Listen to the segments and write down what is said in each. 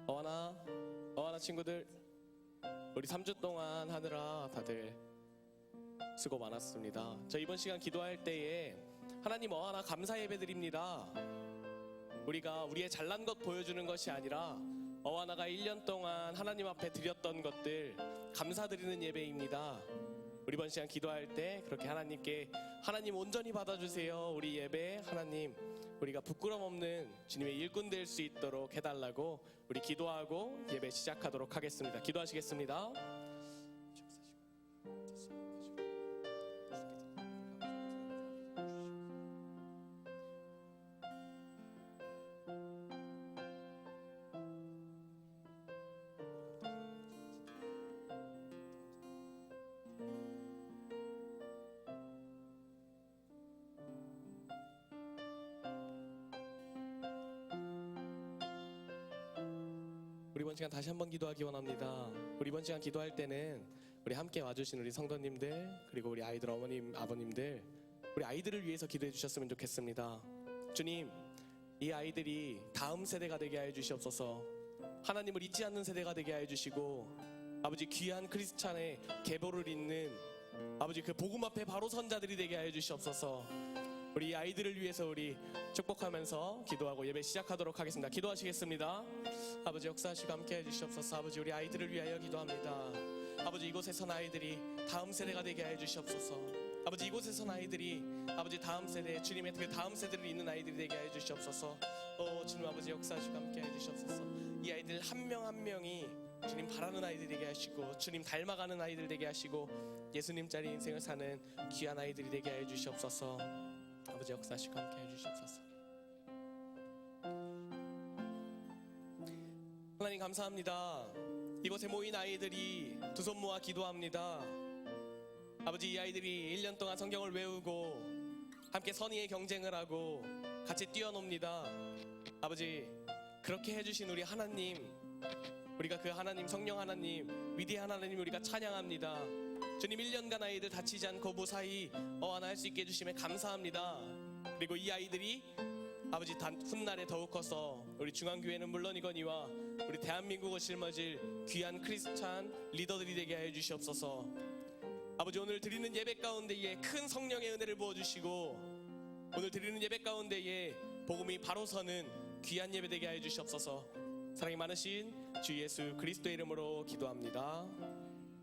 어하나 친구들, 우리 3주 동안 하느라 다들 수고 많았습니다. 저 이번 시간 기도할 때에 하나님 어하나 감사 예배 드립니다. 우리가 우리의 잘난 것 보여주는 것이 아니라 어하나가 1년 동안 하나님 앞에 드렸던 것들 감사드리는 예배입니다. 우리 이번 시간 기도할 때 그렇게 하나님께 하나님 온전히 받아주세요. 우리 예배 하나님 우리가 부끄럼 없는 주님의 일꾼 될 수 있도록 해달라고 우리 기도하고 예배 시작하도록 하겠습니다. 기도하시겠습니다. 우리 이번 시간 다시 한번 기도하기 원합니다. 우리 이번 시간 기도할 때는 우리 함께 와주신 우리 성도님들 그리고 우리 아이들 어머님 아버님들 우리 아이들을 위해서 기도해 주셨으면 좋겠습니다. 주님, 이 아이들이 다음 세대가 되게 하여 주시옵소서. 하나님을 잊지 않는 세대가 되게 하여 주시고 아버지 귀한 크리스찬의 계보를 잇는 아버지 그 복음 앞에 바로 선 자들이 되게 하여 주시옵소서. 우리 아이들을 위해서 우리 축복하면서 기도하고 예배 시작하도록 하겠습니다. 기도하시겠습니다. 아버지 역사하시고 함께 해주시옵소서. 아버지 우리 아이들을 위하여 기도합니다. 아버지 이곳에 선 아이들이 다음 세대가 되게 해 주시옵소서. 아버지 이곳에 선 아이들이 아버지 다음 세대 주님의 그 다음 세대를 잇는 아이들이 되게 해 주시옵소서. 주님 아버지 역사하시고 함께 해 주시옵소서. 이 아이들 한 명 한 명이 주님 바라는 아이들 되게 하시고 주님 닮아가는 아이들 되게 하시고 예수님짜리 인생을 사는 귀한 아이들이 되게 해 주시옵소서. 아버지 역사하시고 함께 해 주시옵소서. 하나님 감사합니다. 이곳에 모인 아이들이 두 손 모아 기도합니다. 아버지 이 아이들이 1년 동안 성경을 외우고 함께 선의의 경쟁을 하고 같이 뛰어놉니다. 아버지 그렇게 해주신 우리 하나님, 우리가 그 하나님 성령 하나님 위대한 하나님 우리가 찬양합니다. 주님 1년간 아이들 다치지 않고 무사히 어하나 할 수 있게 해주심에 감사합니다. 그리고 이 아이들이 아버지 훗날에 더욱 커서 우리 중앙교회는 물론이거니와 우리 대한민국을 짊어질 귀한 크리스찬 리더들이 되게 하여 주시옵소서. 아버지 오늘 드리는 예배 가운데에 큰 성령의 은혜를 부어주시고 오늘 드리는 예배 가운데에 복음이 바로 서는 귀한 예배 되게 하여 주시옵소서. 사랑이 많으신 주 예수 그리스도의 이름으로 기도합니다.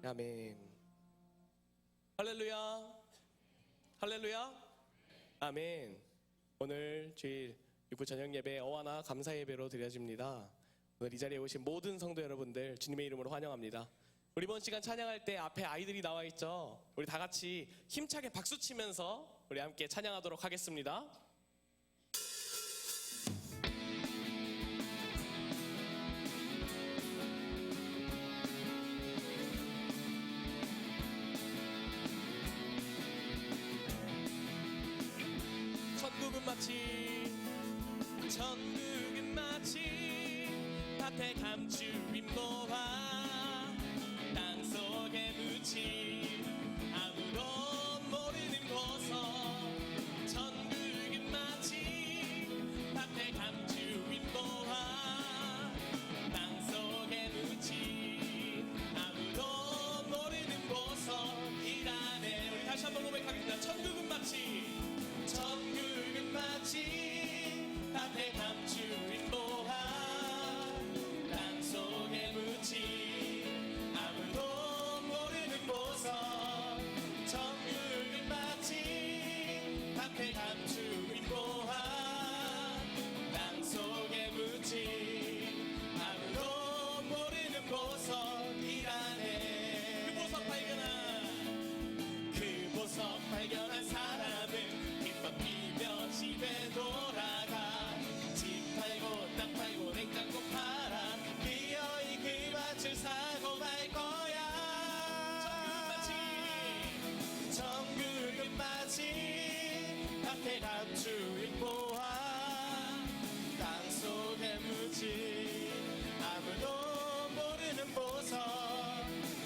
아멘. 할렐루야, 할렐루야, 아멘. 오늘 주일 육부 저녁 예배 어하나 감사 예배로 드려집니다. 오늘 이 자리에 오신 모든 성도 여러분들 주님의 이름으로 환영합니다. 우리 이번 시간 찬양할 때 앞에 아이들이 나와 있죠. 우리 다 같이 힘차게 박수 치면서 우리 함께 찬양하도록 하겠습니다. 천국은 마치 밭에 감추인 모아 땅속에 묻힌 아무도 모르는 보석. 천국은 마치 밭에 감추인 모아 땅속에 묻힌 아무도 모르는 보석이라네. 우리 다시 한번 고백하겠습니다. 천국은 마치 밭에 감추인 보화 땅속에 묻힌 아무도 모르는 보석. 천국은 마치 밭에 감추인 보화 땅속에 묻힌 아무도 모르는 보석이라네. 그 보석 발견한 사람은 기뻐 뛰며 집에 돌아가. 집 팔고 땅 팔고 냉장고 팔아 기어이 그 밭을 사고 말 거야. 천국은 마치 밭에 감추인 보화 땅속에 묻힌 아무도 모르는 보석.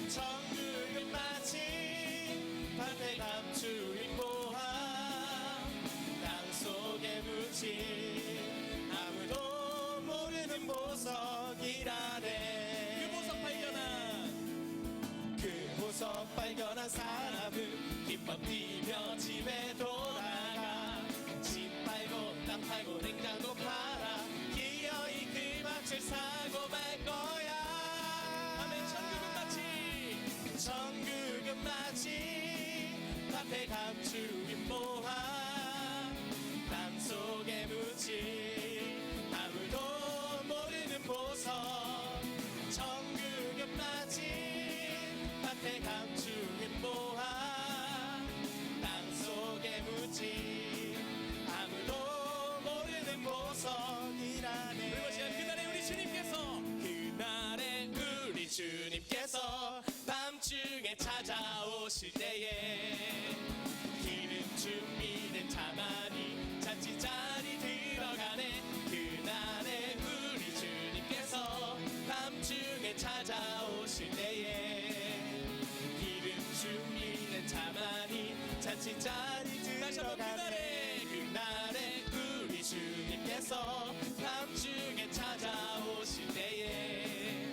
천국은 마치 밭에 감추인 보화 땅속에 묻힌 아무도 모르는 보석이라. 발견한 사람은 기뻐 뛰며 집에 돌아가. 집 팔고 땅 팔고 냉장고 팔아 기어이 그 밭을 사고 말 거야. 아멘. 전국은 마치 전국은 마치 밭에 감추인 모아 땅속에 묻힌 아무도 모르는 보석. 전국은 마치 밭에 감추인 모아 땅속에 묻힌 아무도 모르는 보석이라네. 그리고 시간 그날에 우리 주님께서 밤중에 찾아오실 때에 기름 준비된 자만이 잔치 자리 들어가네. 그날에 우리 주님께서 밤중에 찾아오실 때에 기름 준비된 자만이 잔치 자리 들어가네. 그날에 우리 주님께서 밤중에 찾아오실 때에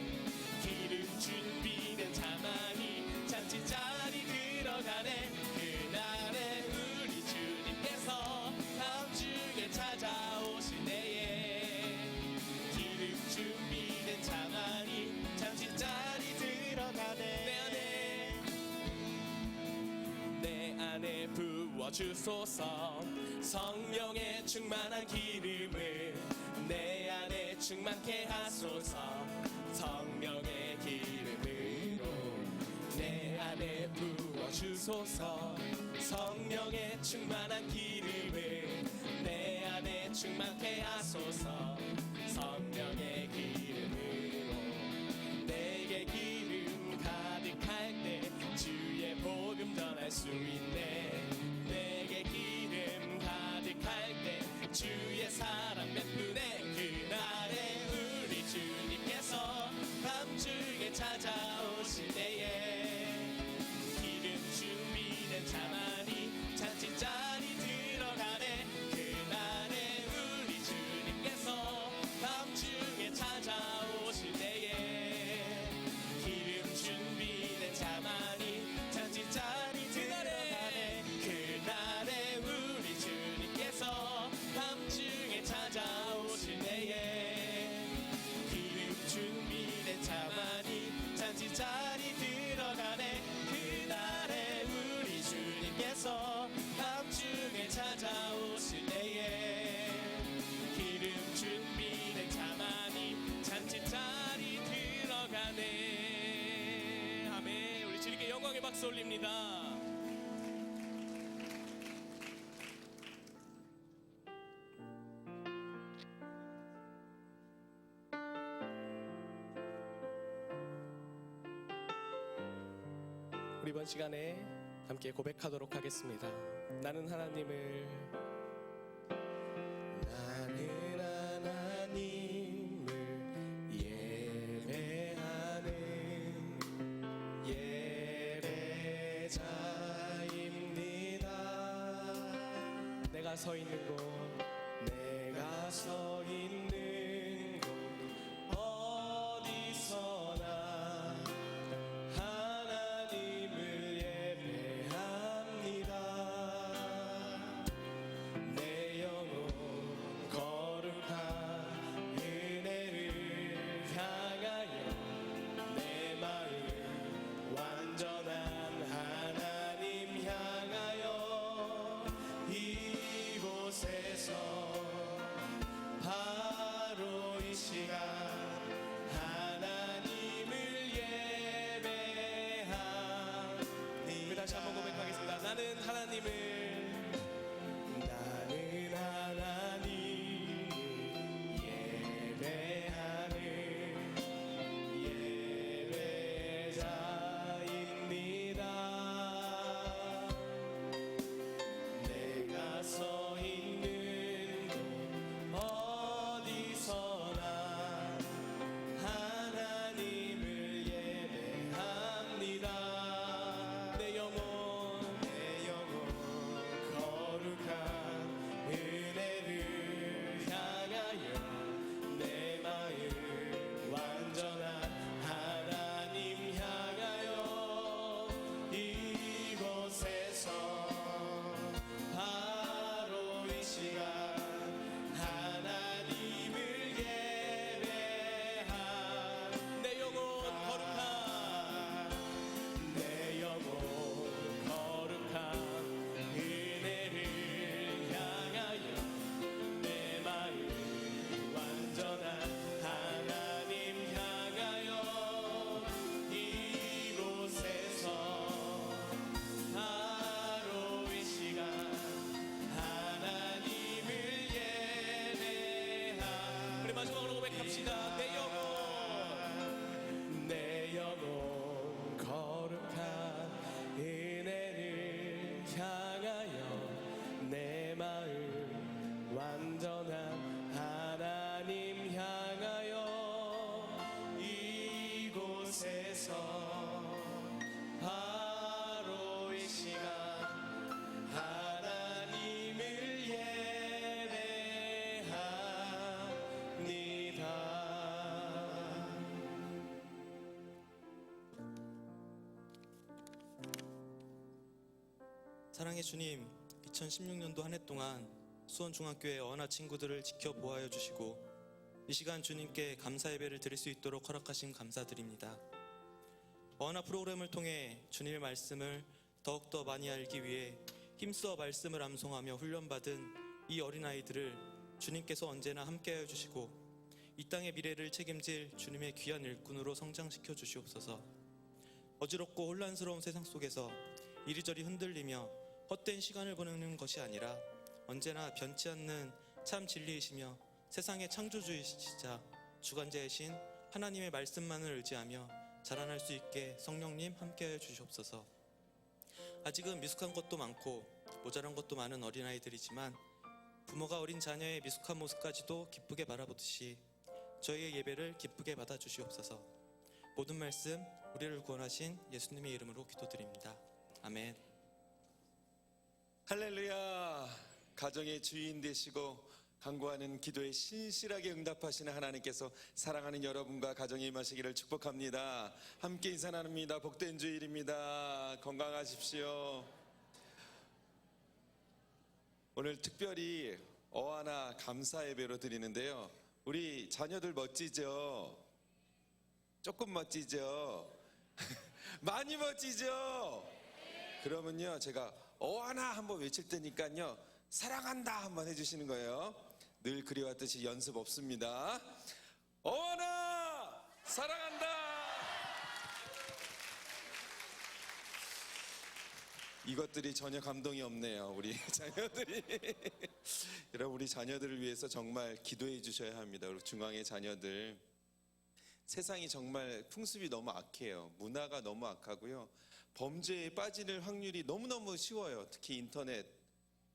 기름 준비된 자만이 잔치 자리 들어가네. 그날에 우리 주님께서 밤중에 찾아오실 때에 기름 준비된 자만이 잔치 자리 들어가네. 내 안에 부어주소서. 성령의 충만한 기름을 내 안에 충만케 하소서. 성령의 기름으로 내 안에 부어주소서. 성령의 충만한 기름을 내 안에 충만케 하소서. 성령의 기름으로 내게 기름 가득할 때 주의 복음 전할 수 있네. 내게 기름 가득할 때 주의 사랑 몇 분에 그날에 우리 주님께서 밤중에 찾아오실 때에 기름 준비된 자만이 잔치 자리 들어가네. 그날에 우리 주님께서 밤중에 찾아오실 때에 기름 준비된 자만이 잔치 자리 들어가네. 그날에 우리 주님께서 밤중에 찾아오실 때에 기름 준비된 자만이 잔치 자리 들어가네. 그날에 우리 주님께서 밤중에 찾아오실 때에 기름 준비된 자만이 잔치 자리 들어가네. 아멘. 우리 주님께 영광의 박수 올립니다. 우리 이번 시간에 함께 고백하도록 하겠습니다. 나는 하나님을 예배하는 예배자입니다. 내가 서 있는 곳 어디서나 하나님을 예배합니다. 내 영혼 거룩한 은혜를 향하여 내 마음 완전한 하나님 향하여 이곳에서 위해서 바로 이 시간 하나님을 예배합니다. 사랑의 주님, 2016년도 한 해 동안 수원중학교의 어나 친구들을 지켜보아여 주시고 이 시간 주님께 감사 예배를 드릴 수 있도록 허락하신 감사드립니다. 어나 프로그램을 통해 주님의 말씀을 더욱더 많이 알기 위해 힘써 말씀을 암송하며 훈련받은 이 어린아이들을 주님께서 언제나 함께하여 주시고 이 땅의 미래를 책임질 주님의 귀한 일꾼으로 성장시켜 주시옵소서. 어지럽고 혼란스러운 세상 속에서 이리저리 흔들리며 헛된 시간을 보내는 것이 아니라 언제나 변치 않는 참 진리이시며 세상의 창조주이시자 주관자이신 하나님의 말씀만을 의지하며 자라날 수 있게 성령님 함께하여 주시옵소서. 아직은 미숙한 것도 많고 모자란 것도 많은 어린아이들이지만 부모가 어린 자녀의 미숙한 모습까지도 기쁘게 바라보듯이 저희의 예배를 기쁘게 받아주시옵소서. 모든 말씀 우리를 구원하신 예수님의 이름으로 기도드립니다. 아멘. 할렐루야. 가정의 주인 되시고 간구하는 기도에 신실하게 응답하시는 하나님께서 사랑하는 여러분과 가정에 임하시기를 축복합니다. 함께 인사 나눕니다. 복된 주일입니다. 건강하십시오. 오늘 특별히 어하나 감사 예배로 드리는데요. 우리 자녀들 멋지죠? 조금 멋지죠? 많이 멋지죠? 그러면요, 제가 어하나 한번 외칠 테니까요, 사랑한다 한번 해주시는 거예요. 늘 그래왔듯이 연습 없습니다. 어하나 사랑한다. 이것들이 전혀 감동이 없네요, 우리 자녀들이. 여러분, 우리 자녀들을 위해서 정말 기도해 주셔야 합니다. 우리 중앙의 자녀들. 세상이 정말 풍습이 너무 악해요. 문화가 너무 악하고요. 범죄에 빠지는 확률이 너무너무 쉬워요. 특히 인터넷,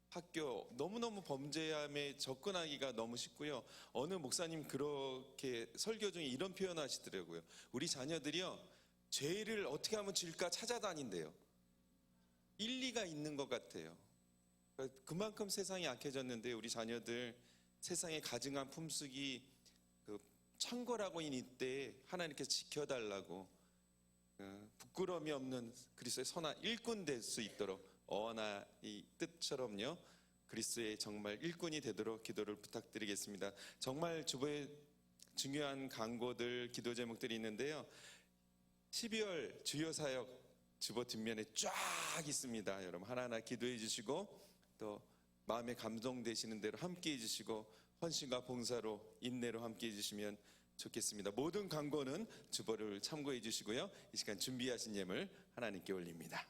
학교, 너무너무 범죄함에 접근하기가 너무 쉽고요. 어느 목사님 그렇게 설교 중에 이런 표현 하시더라고요. 우리 자녀들이요, 죄를 어떻게 하면 질까 찾아다닌대요. 일리가 있는 것 같아요. 그만큼 세상이 악해졌는데 우리 자녀들 세상에 가증한 품속이 창궐하고 있는 이때에 하나님께서 지켜달라고 부끄러움이 없는 그리스도의 선한 일꾼 될 수 있도록 어나 이 뜻처럼요, 그리스도의 정말 일꾼이 되도록 기도를 부탁드리겠습니다. 정말 주보에 중요한 간구들, 기도 제목들이 있는데요. 12월 주요 사역 주보 뒷면에 쫙 있습니다. 여러분 하나하나 기도해 주시고 또 마음에 감동되시는 대로 함께 해주시고 헌신과 봉사로 인내로 함께 해주시면 좋겠습니다. 모든 간구는 주보를 참고해 주시고요. 이 시간 준비하신 예물 하나님께 올립니다.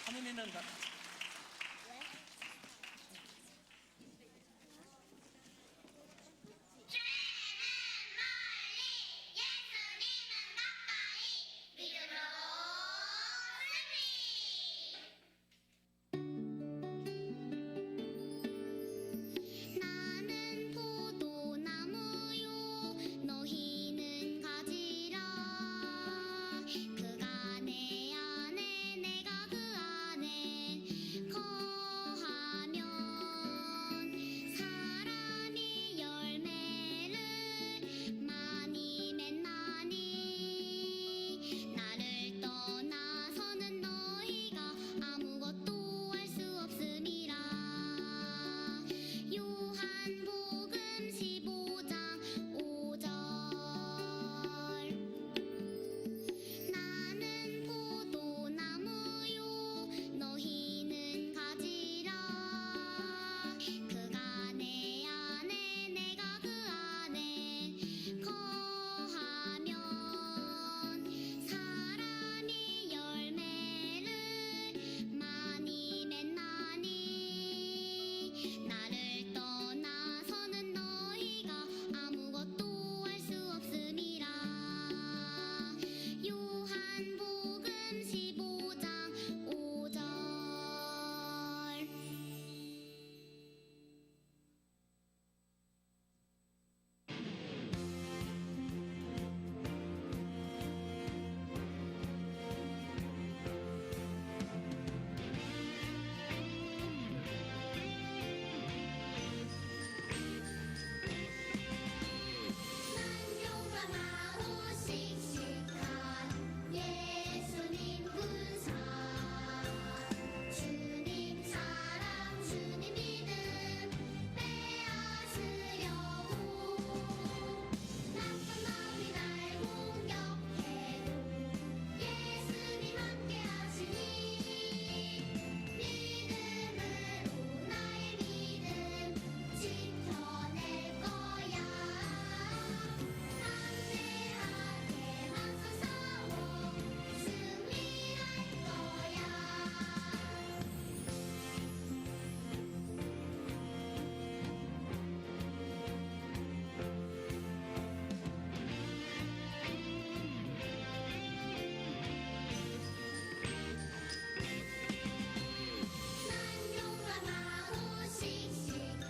할머니는 나는 포도나무요 너희는 가지라 그가 내 안에 내가 그 안에 거하면 사람이 열매를 많이 맺나니 나를 떠나서는 너희가 아무것도 할 수 없음이라 요한복음 15장 5절 나는 포도나무요 너희는 가지라 그가 내 안에 내가 그 안에 거하면 사람이 열매를 많이 맺나니 나를 떠나서는 너희가 아무것도 할 수 없음이라 요한복음 15장 5절 난 용감하고 씩씩한 예수님 군사 주님 사랑 주님 믿음 빼앗으려고 나쁜 마음이 날 공격해도 예수님 함께 하시니 믿음으로 나의 믿음 지켜낼 거야 담대하게만 싸워 승리할 거야 난 용감하고 씩씩한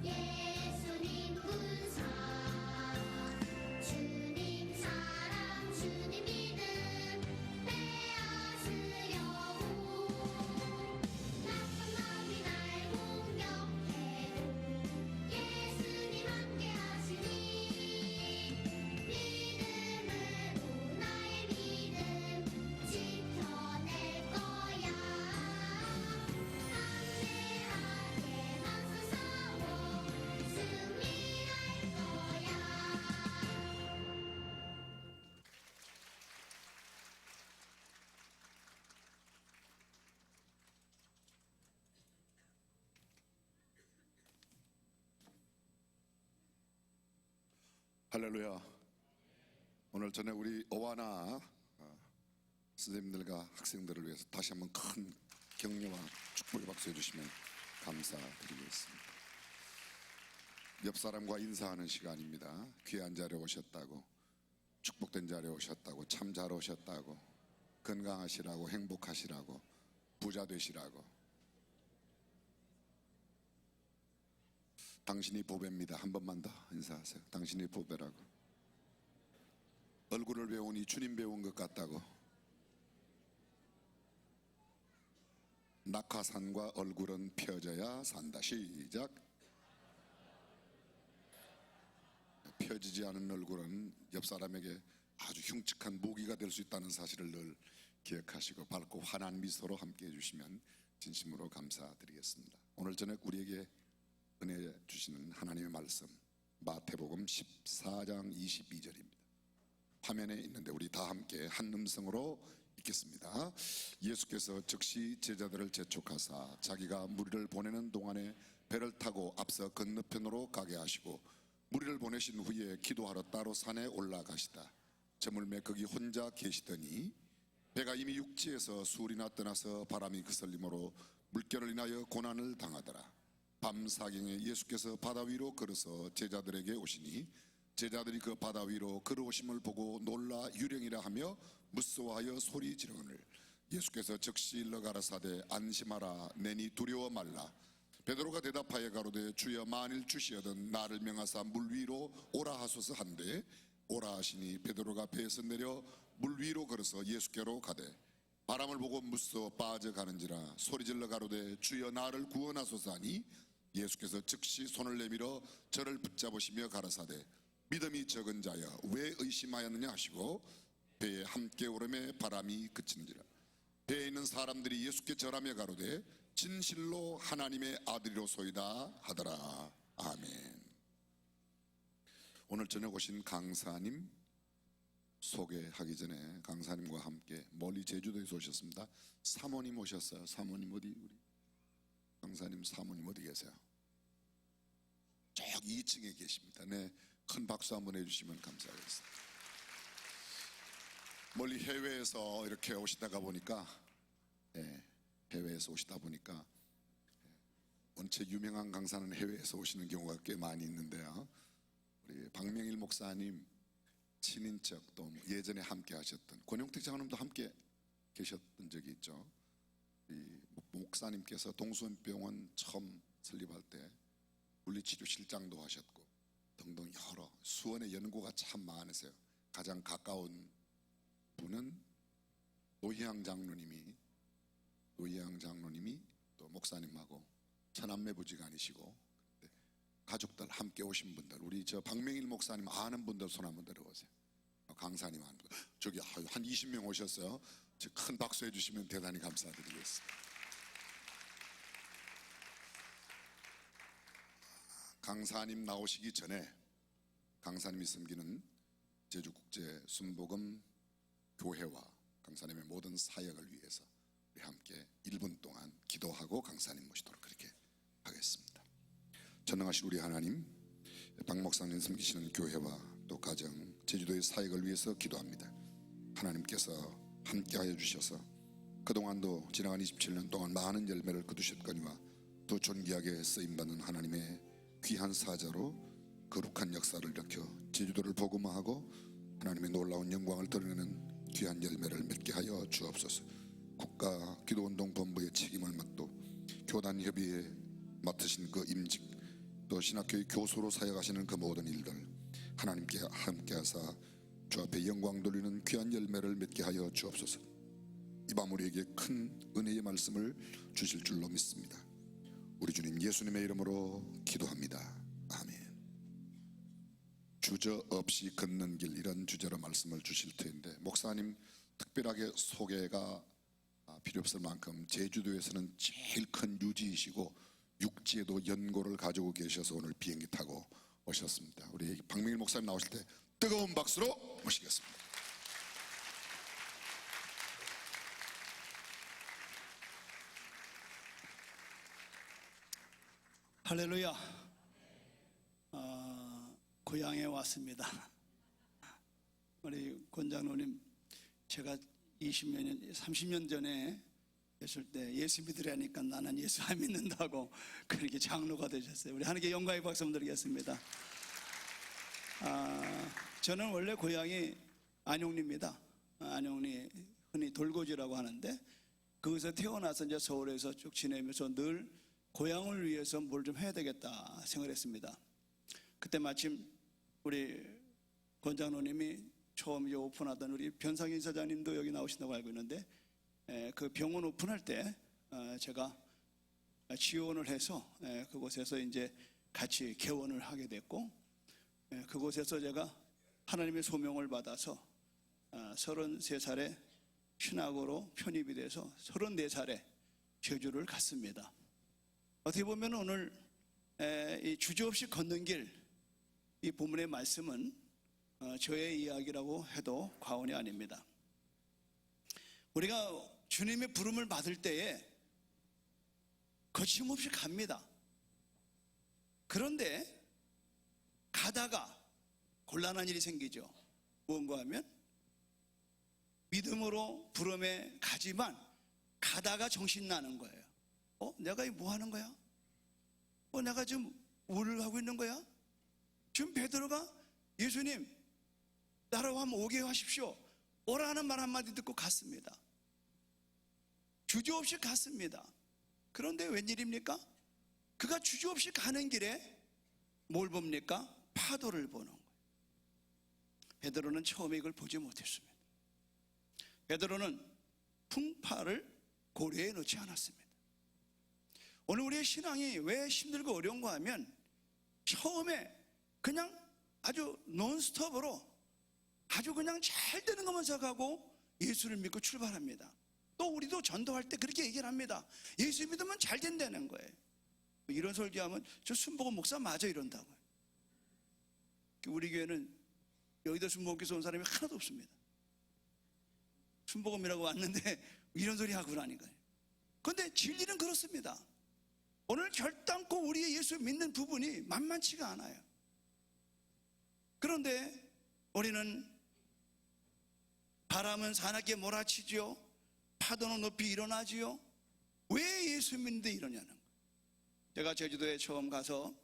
예수님 군사 주님 사랑 주님 믿음 빼앗으려고 나쁜 마음이 날 공격해도 예수님 함께 하시니 믿음으로 나의 믿음 지켜낼 거야 담대하게만 싸워 승리할 거야 할렐루야. 오늘 저녁 우리 어와나 선생님들과 학생들을 위해서 다시 한번 큰 격려와 축복의 박수 해주시면 감사드리겠습니다. 옆 사람과 인사하는 시간입니다. 귀한 자리에 오셨다고, 축복된 자리에 오셨다고, 참 잘 오셨다고, 건강하시라고, 행복하시라고, 부자 되시라고. 당신이 보배입니다. 한 번만 더 인사하세요. 당신이 보배라고. 얼굴을 배우니 주님 배운 것 같다고. 낙하산과 얼굴은 펴져야 산다. 시작. 펴지지 않은 얼굴은 옆 사람에게 아주 흉측한 모기가 될 수 있다는 사실을 늘 기억하시고 밝고 환한 미소로 함께 해주시면 진심으로 감사드리겠습니다. 오늘 저녁 우리에게 은혜 주시는 하나님의 말씀 마태복음 14장 22절입니다. 화면에 있는데 우리 다 함께 한 음성으로 읽겠습니다. 예수께서 즉시 제자들을 재촉하사 자기가 무리를 보내는 동안에 배를 타고 앞서 건너편으로 가게 하시고 무리를 보내신 후에 기도하러 따로 산에 올라가시다. 저물매 거기 혼자 계시더니 배가 이미 육지에서 수울이나 떠나서 바람이 그슬림으로 물결을 인하여 고난을 당하더라. 밤사경에 예수께서 바다 위로 걸어서 제자들에게 오시니 제자들이 그 바다 위로 걸어오심을 보고 놀라 유령이라 하며 무서워하여 소리 지르거늘 예수께서 즉시 일러 가라사대 안심하라 내니 두려워 말라. 베드로가 대답하여 가로되 주여 만일 주시어든 나를 명하사 물 위로 오라 하소서 한데 오라 하시니 베드로가 배에서 내려 물 위로 걸어서 예수께로 가되 바람을 보고 무서워 빠져가는지라 소리질러 가로되 주여 나를 구원하소서 하니 예수께서 즉시 손을 내밀어 저를 붙잡으시며 가라사대 믿음이 적은 자여 왜 의심하였느냐 하시고 배에 함께 오름에 바람이 그친지라. 배에 있는 사람들이 예수께 절하며 가로되 진실로 하나님의 아들이로소이다 하더라. 아멘. 오늘 저녁 오신 강사님 소개하기 전에 강사님과 함께 멀리 제주도에서 오셨습니다. 사모님 오셨어요. 사모님 어디 우리 강사님 사모님 어디 계세요? 저기 2층에 계십니다. 네, 큰 박수 한번 해주시면 감사하겠습니다. 멀리 해외에서 이렇게 오시다가 보니까 해외에서 오시다 보니까 원체 유명한 강사는 해외에서 오시는 경우가 꽤 많이 있는데요. 우리 박명일 목사님 친인척 또 예전에 함께 하셨던 권용택 장로님도 함께 계셨던 적이 있죠. 이 목사님께서 동수원병원 처음 설립할 때 물리치료실장도 하셨고 등등 여러 수원의 연고가 참 많으세요. 가장 가까운 분은 노희양 장로님이 또 목사님하고 천안매 부지간이시고 가족들 함께 오신 분들 우리 저 박명일 목사님 아는 분들 손 한번 들어보세요. 강사님 아는 분들 저기 한 20명 오셨어요. 큰 박수 해주시면 대단히 감사드리겠습니다. 강사님 나오시기 전에 강사님이 섬기는 제주국제 순복음 교회와 강사님의 모든 사역을 위해서 우리 함께 1분 동안 기도하고 강사님 모시도록 그렇게 하겠습니다. 전능하신 우리 하나님, 박 목사님 섬기시는 교회와 또 가정, 제주도의 사역을 위해서 기도합니다. 하나님께서 함께하여 주셔서 그동안도 지나간 27년 동안 많은 열매를 거두셨거니와 또 존귀하게 쓰임받는 하나님의 귀한 사자로 거룩한 역사를 일으켜 제주도를 복음화하고 하나님의 놀라운 영광을 드러내는 귀한 열매를 맺게 하여 주옵소서. 국가 기도운동 본부의 책임을 맡고 교단협의회 맡으신 그 임직 또 신학교의 교수로 사역하시는 그 모든 일들 하나님께 함께하사 주 앞에 영광 돌리는 귀한 열매를 맺게 하여 주옵소서. 이 밤 우리에게 큰 은혜의 말씀을 주실 줄로 믿습니다. 우리 주님 예수님의 이름으로 기도합니다. 아멘. 주저 없이 걷는 길 이런 주제로 말씀을 주실 텐데 목사님 특별하게 소개가 필요 없을 만큼 제주도에서는 제일 큰 유지이시고 육지에도 연고를 가지고 계셔서 오늘 비행기 타고 오셨습니다. 우리 박명일 목사님 나오실 때 뜨거운 박수로 모시겠습니다. 할렐루야. 고향에 왔습니다. 우리 권장로님 제가 30년 전에 했을 때 예수 믿으라니까 나는 예수 안 믿는다고 그렇게 장로가 되셨어요. 우리 하나님께 영광의 박수 한번 드리겠습니다. 저는 원래 고향이 안용리입니다. 안용리 흔히 돌고지라고 하는데 거기서 태어나서 이제 서울에서 쭉 지내면서 늘 고향을 위해서 뭘 좀 해야 되겠다 생각했습니다. 그때 마침 우리 권장로님이 처음 이제 오픈하던 우리 변상인 사장님도 여기 나오신다고 알고 있는데 그 병원 오픈할 때 제가 지원을 해서 그곳에서 이제 같이 개원을 하게 됐고 그곳에서 제가 하나님의 소명을 받아서 33살에 신학으로 편입이 돼서 34살에 제주를 갔습니다. 어떻게 보면 오늘 이 주저없이 걷는 길 이 본문의 말씀은 저의 이야기라고 해도 과언이 아닙니다. 우리가 주님의 부름을 받을 때에 거침없이 갑니다. 그런데 가다가 곤란한 일이 생기죠. 무언가 하면 믿음으로 부름에 가지만 가다가 정신 나는 거예요. 내가 뭐 하는 거야? 내가 지금 우를 하고 있는 거야? 지금 베드로가 예수님 나라고 한번 오게 하십시오. 오라는 말 한마디 듣고 갔습니다. 주저없이 갔습니다. 그런데 웬일입니까? 그가 주저없이 가는 길에 뭘 봅니까? 파도를 보는 거예요. 베드로는 처음에 이걸 보지 못했습니다. 베드로는 풍파를 고려해 놓지 않았습니다. 오늘 우리의 신앙이 왜 힘들고 어려운가 하면 처음에 그냥 아주 논스톱으로 아주 그냥 잘 되는 것만 생각하고 예수를 믿고 출발합니다. 또 우리도 전도할 때 그렇게 얘기를 합니다. 예수 믿으면 잘 된다는 거예요. 이런 설교하면 저 순복음 목사 맞아 이런다고요. 우리 교회는 여의도 순복음교에서 온 사람이 하나도 없습니다. 순복음이라고 왔는데 이런 소리 하고 그러니까요. 그런데 진리는 그렇습니다. 오늘 결단코 우리의 예수 믿는 부분이 만만치가 않아요. 그런데 우리는 바람은 사납게 몰아치지요. 파도는 높이 일어나지요. 왜 예수 믿는데 이러냐는 거예요. 제가 제주도에 처음 가서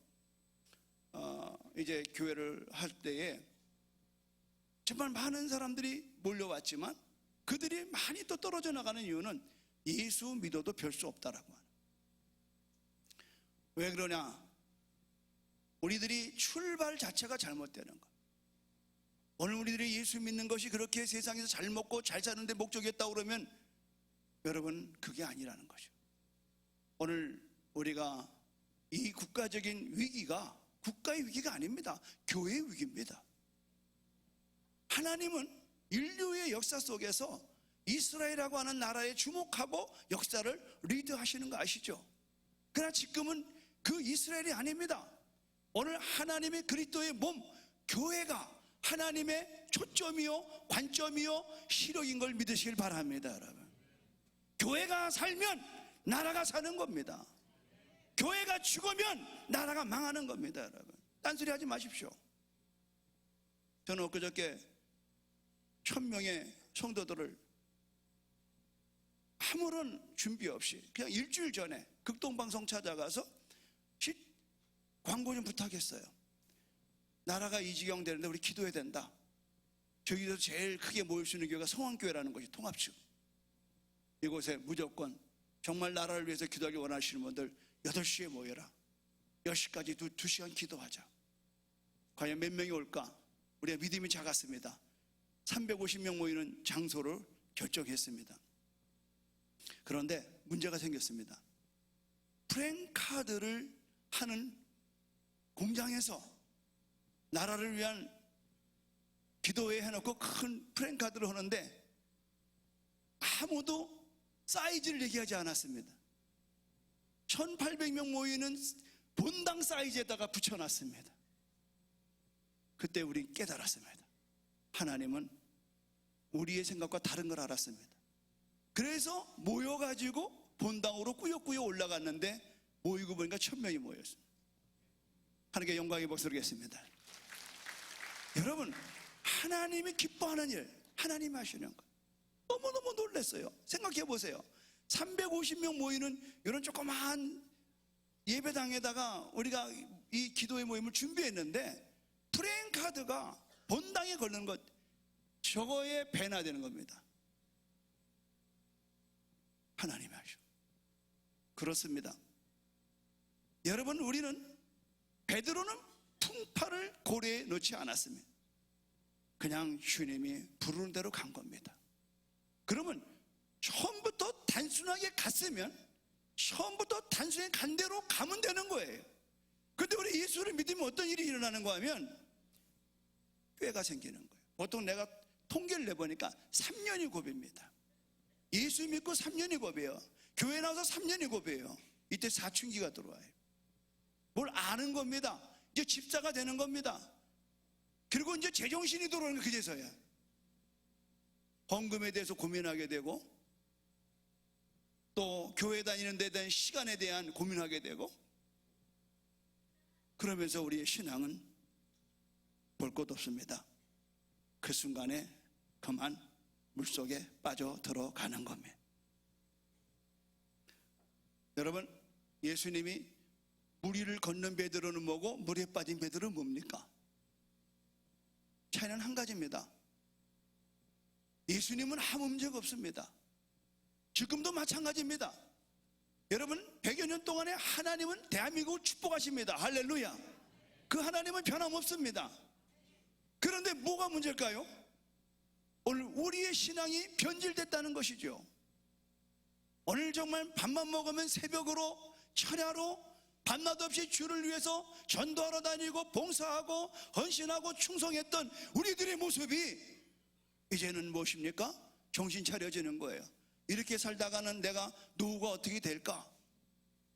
이제 교회를 할 때에 정말 많은 사람들이 몰려왔지만 그들이 많이 또 떨어져 나가는 이유는 예수 믿어도 별 수 없다라고 하는. 왜 그러냐? 우리들이 출발 자체가 잘못되는 거. 오늘 우리들이 예수 믿는 것이 그렇게 세상에서 잘 먹고 잘 사는데 목적이었다고 그러면 여러분 그게 아니라는 거죠. 오늘 우리가 이 국가적인 위기가 국가의 위기가 아닙니다. 교회의 위기입니다. 하나님은 인류의 역사 속에서 이스라엘이라고 하는 나라에 주목하고 역사를 리드하시는 거 아시죠? 그러나 지금은 그 이스라엘이 아닙니다. 오늘 하나님의 그리스도의 몸 교회가 하나님의 초점이요 관점이요 시력인 걸 믿으시길 바랍니다. 여러분, 교회가 살면 나라가 사는 겁니다. 교회가 죽으면 나라가 망하는 겁니다. 여러분, 딴소리 하지 마십시오. 저는 엊그저께 1000명의 성도들을 아무런 준비 없이 그냥 일주일 전에 극동방송 찾아가서 광고 좀 부탁했어요. 나라가 이 지경 되는데 우리 기도해야 된다. 저기서 제일 크게 모일 수 있는 교회가 성황교회라는 것이 통합측. 이곳에 무조건 정말 나라를 위해서 기도하기 원하시는 분들 8시에 모여라. 10시까지 2시간 기도하자. 과연 몇 명이 올까? 우리가 믿음이 작았습니다. 350명 모이는 장소를 결정했습니다. 그런데 문제가 생겼습니다. 프랭카드를 하는 공장에서 나라를 위한 기도회 해놓고 큰 프랭카드를 하는데 아무도 사이즈를 얘기하지 않았습니다. 1800명 모이는 본당 사이즈에다가 붙여놨습니다. 그때 우리 깨달았습니다. 하나님은 우리의 생각과 다른 걸 알았습니다. 그래서 모여가지고 본당으로 꾸역꾸역 올라갔는데 모이고 보니까 1000명이 모였습니다. 하나님께 영광의 박수를 드리겠습니다. 여러분, 하나님이 기뻐하는 일, 하나님이 하시는 것 너무너무 놀랐어요. 생각해 보세요. 350명 모이는 이런 조그마한 예배당에다가 우리가 이 기도의 모임을 준비했는데 프레임카드가 본당에 걸는 것, 저거에 배나 되는 겁니다. 하나님이 하셔. 그렇습니다. 여러분, 우리는 베드로는 풍파를 고려해 놓지 않았습니다. 그냥 주님이 부르는 대로 간 겁니다. 그러면 처음부터 단순하게 갔으면 처음부터 단순히 간 대로 가면 되는 거예요. 그런데 우리 예수를 믿으면 어떤 일이 일어나는 거 하면 꾀가 생기는 거예요. 보통 내가 통계를 내보니까 3년이 고비입니다. 예수 믿고 3년이 고비예요. 교회 나와서 3년이 고비예요. 이때 사춘기가 들어와요. 뭘 아는 겁니다. 이제 집사가 되는 겁니다. 그리고 이제 제정신이 들어오는 게 그제서야. 헌금에 대해서 고민하게 되고 또 교회 다니는 데 대한 시간에 대한 고민하게 되고 그러면서 우리의 신앙은 볼 것 없습니다. 그 순간에 그만 물속에 빠져 들어가는 겁니다. 여러분, 예수님이 물 위를 걷는 베드로는 뭐고 물에 빠진 베드로는 뭡니까? 차이는 한 가지입니다. 예수님은 아무 문제가 없습니다. 지금도 마찬가지입니다. 여러분, 100여 년 동안에 하나님은 대한민국을 축복하십니다. 할렐루야. 그 하나님은 변함없습니다. 그런데 뭐가 문제일까요? 오늘 우리의 신앙이 변질됐다는 것이죠. 오늘 정말 밥만 먹으면 새벽으로 철야로 밤낮 없이 주를 위해서 전도하러 다니고 봉사하고 헌신하고 충성했던 우리들의 모습이 이제는 무엇입니까? 정신 차려지는 거예요. 이렇게 살다가는 내가 노후가 어떻게 될까?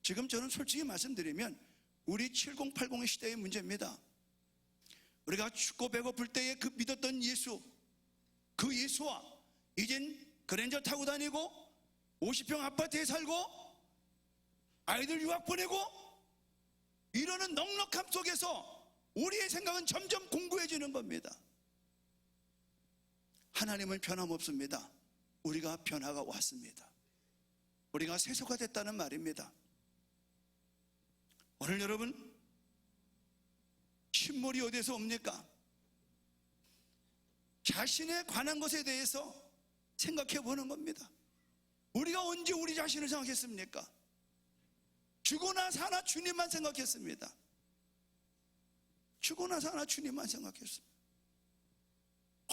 지금 저는 솔직히 말씀드리면 우리 7080의 시대의 문제입니다. 우리가 춥고 배고플 때에 그 믿었던 예수, 그 예수와 이젠 그랜저 타고 다니고 50평 아파트에 살고 아이들 유학 보내고 이러는 넉넉함 속에서 우리의 생각은 점점 공고해지는 겁니다. 하나님은 변함없습니다. 우리가 변화가 왔습니다. 우리가 세속화 됐다는 말입니다. 오늘 여러분, 신물이 어디에서 옵니까? 자신에 관한 것에 대해서 생각해 보는 겁니다. 우리가 언제 우리 자신을 생각했습니까? 죽으나 사나 주님만 생각했습니다. 죽으나 사나 주님만 생각했습니다.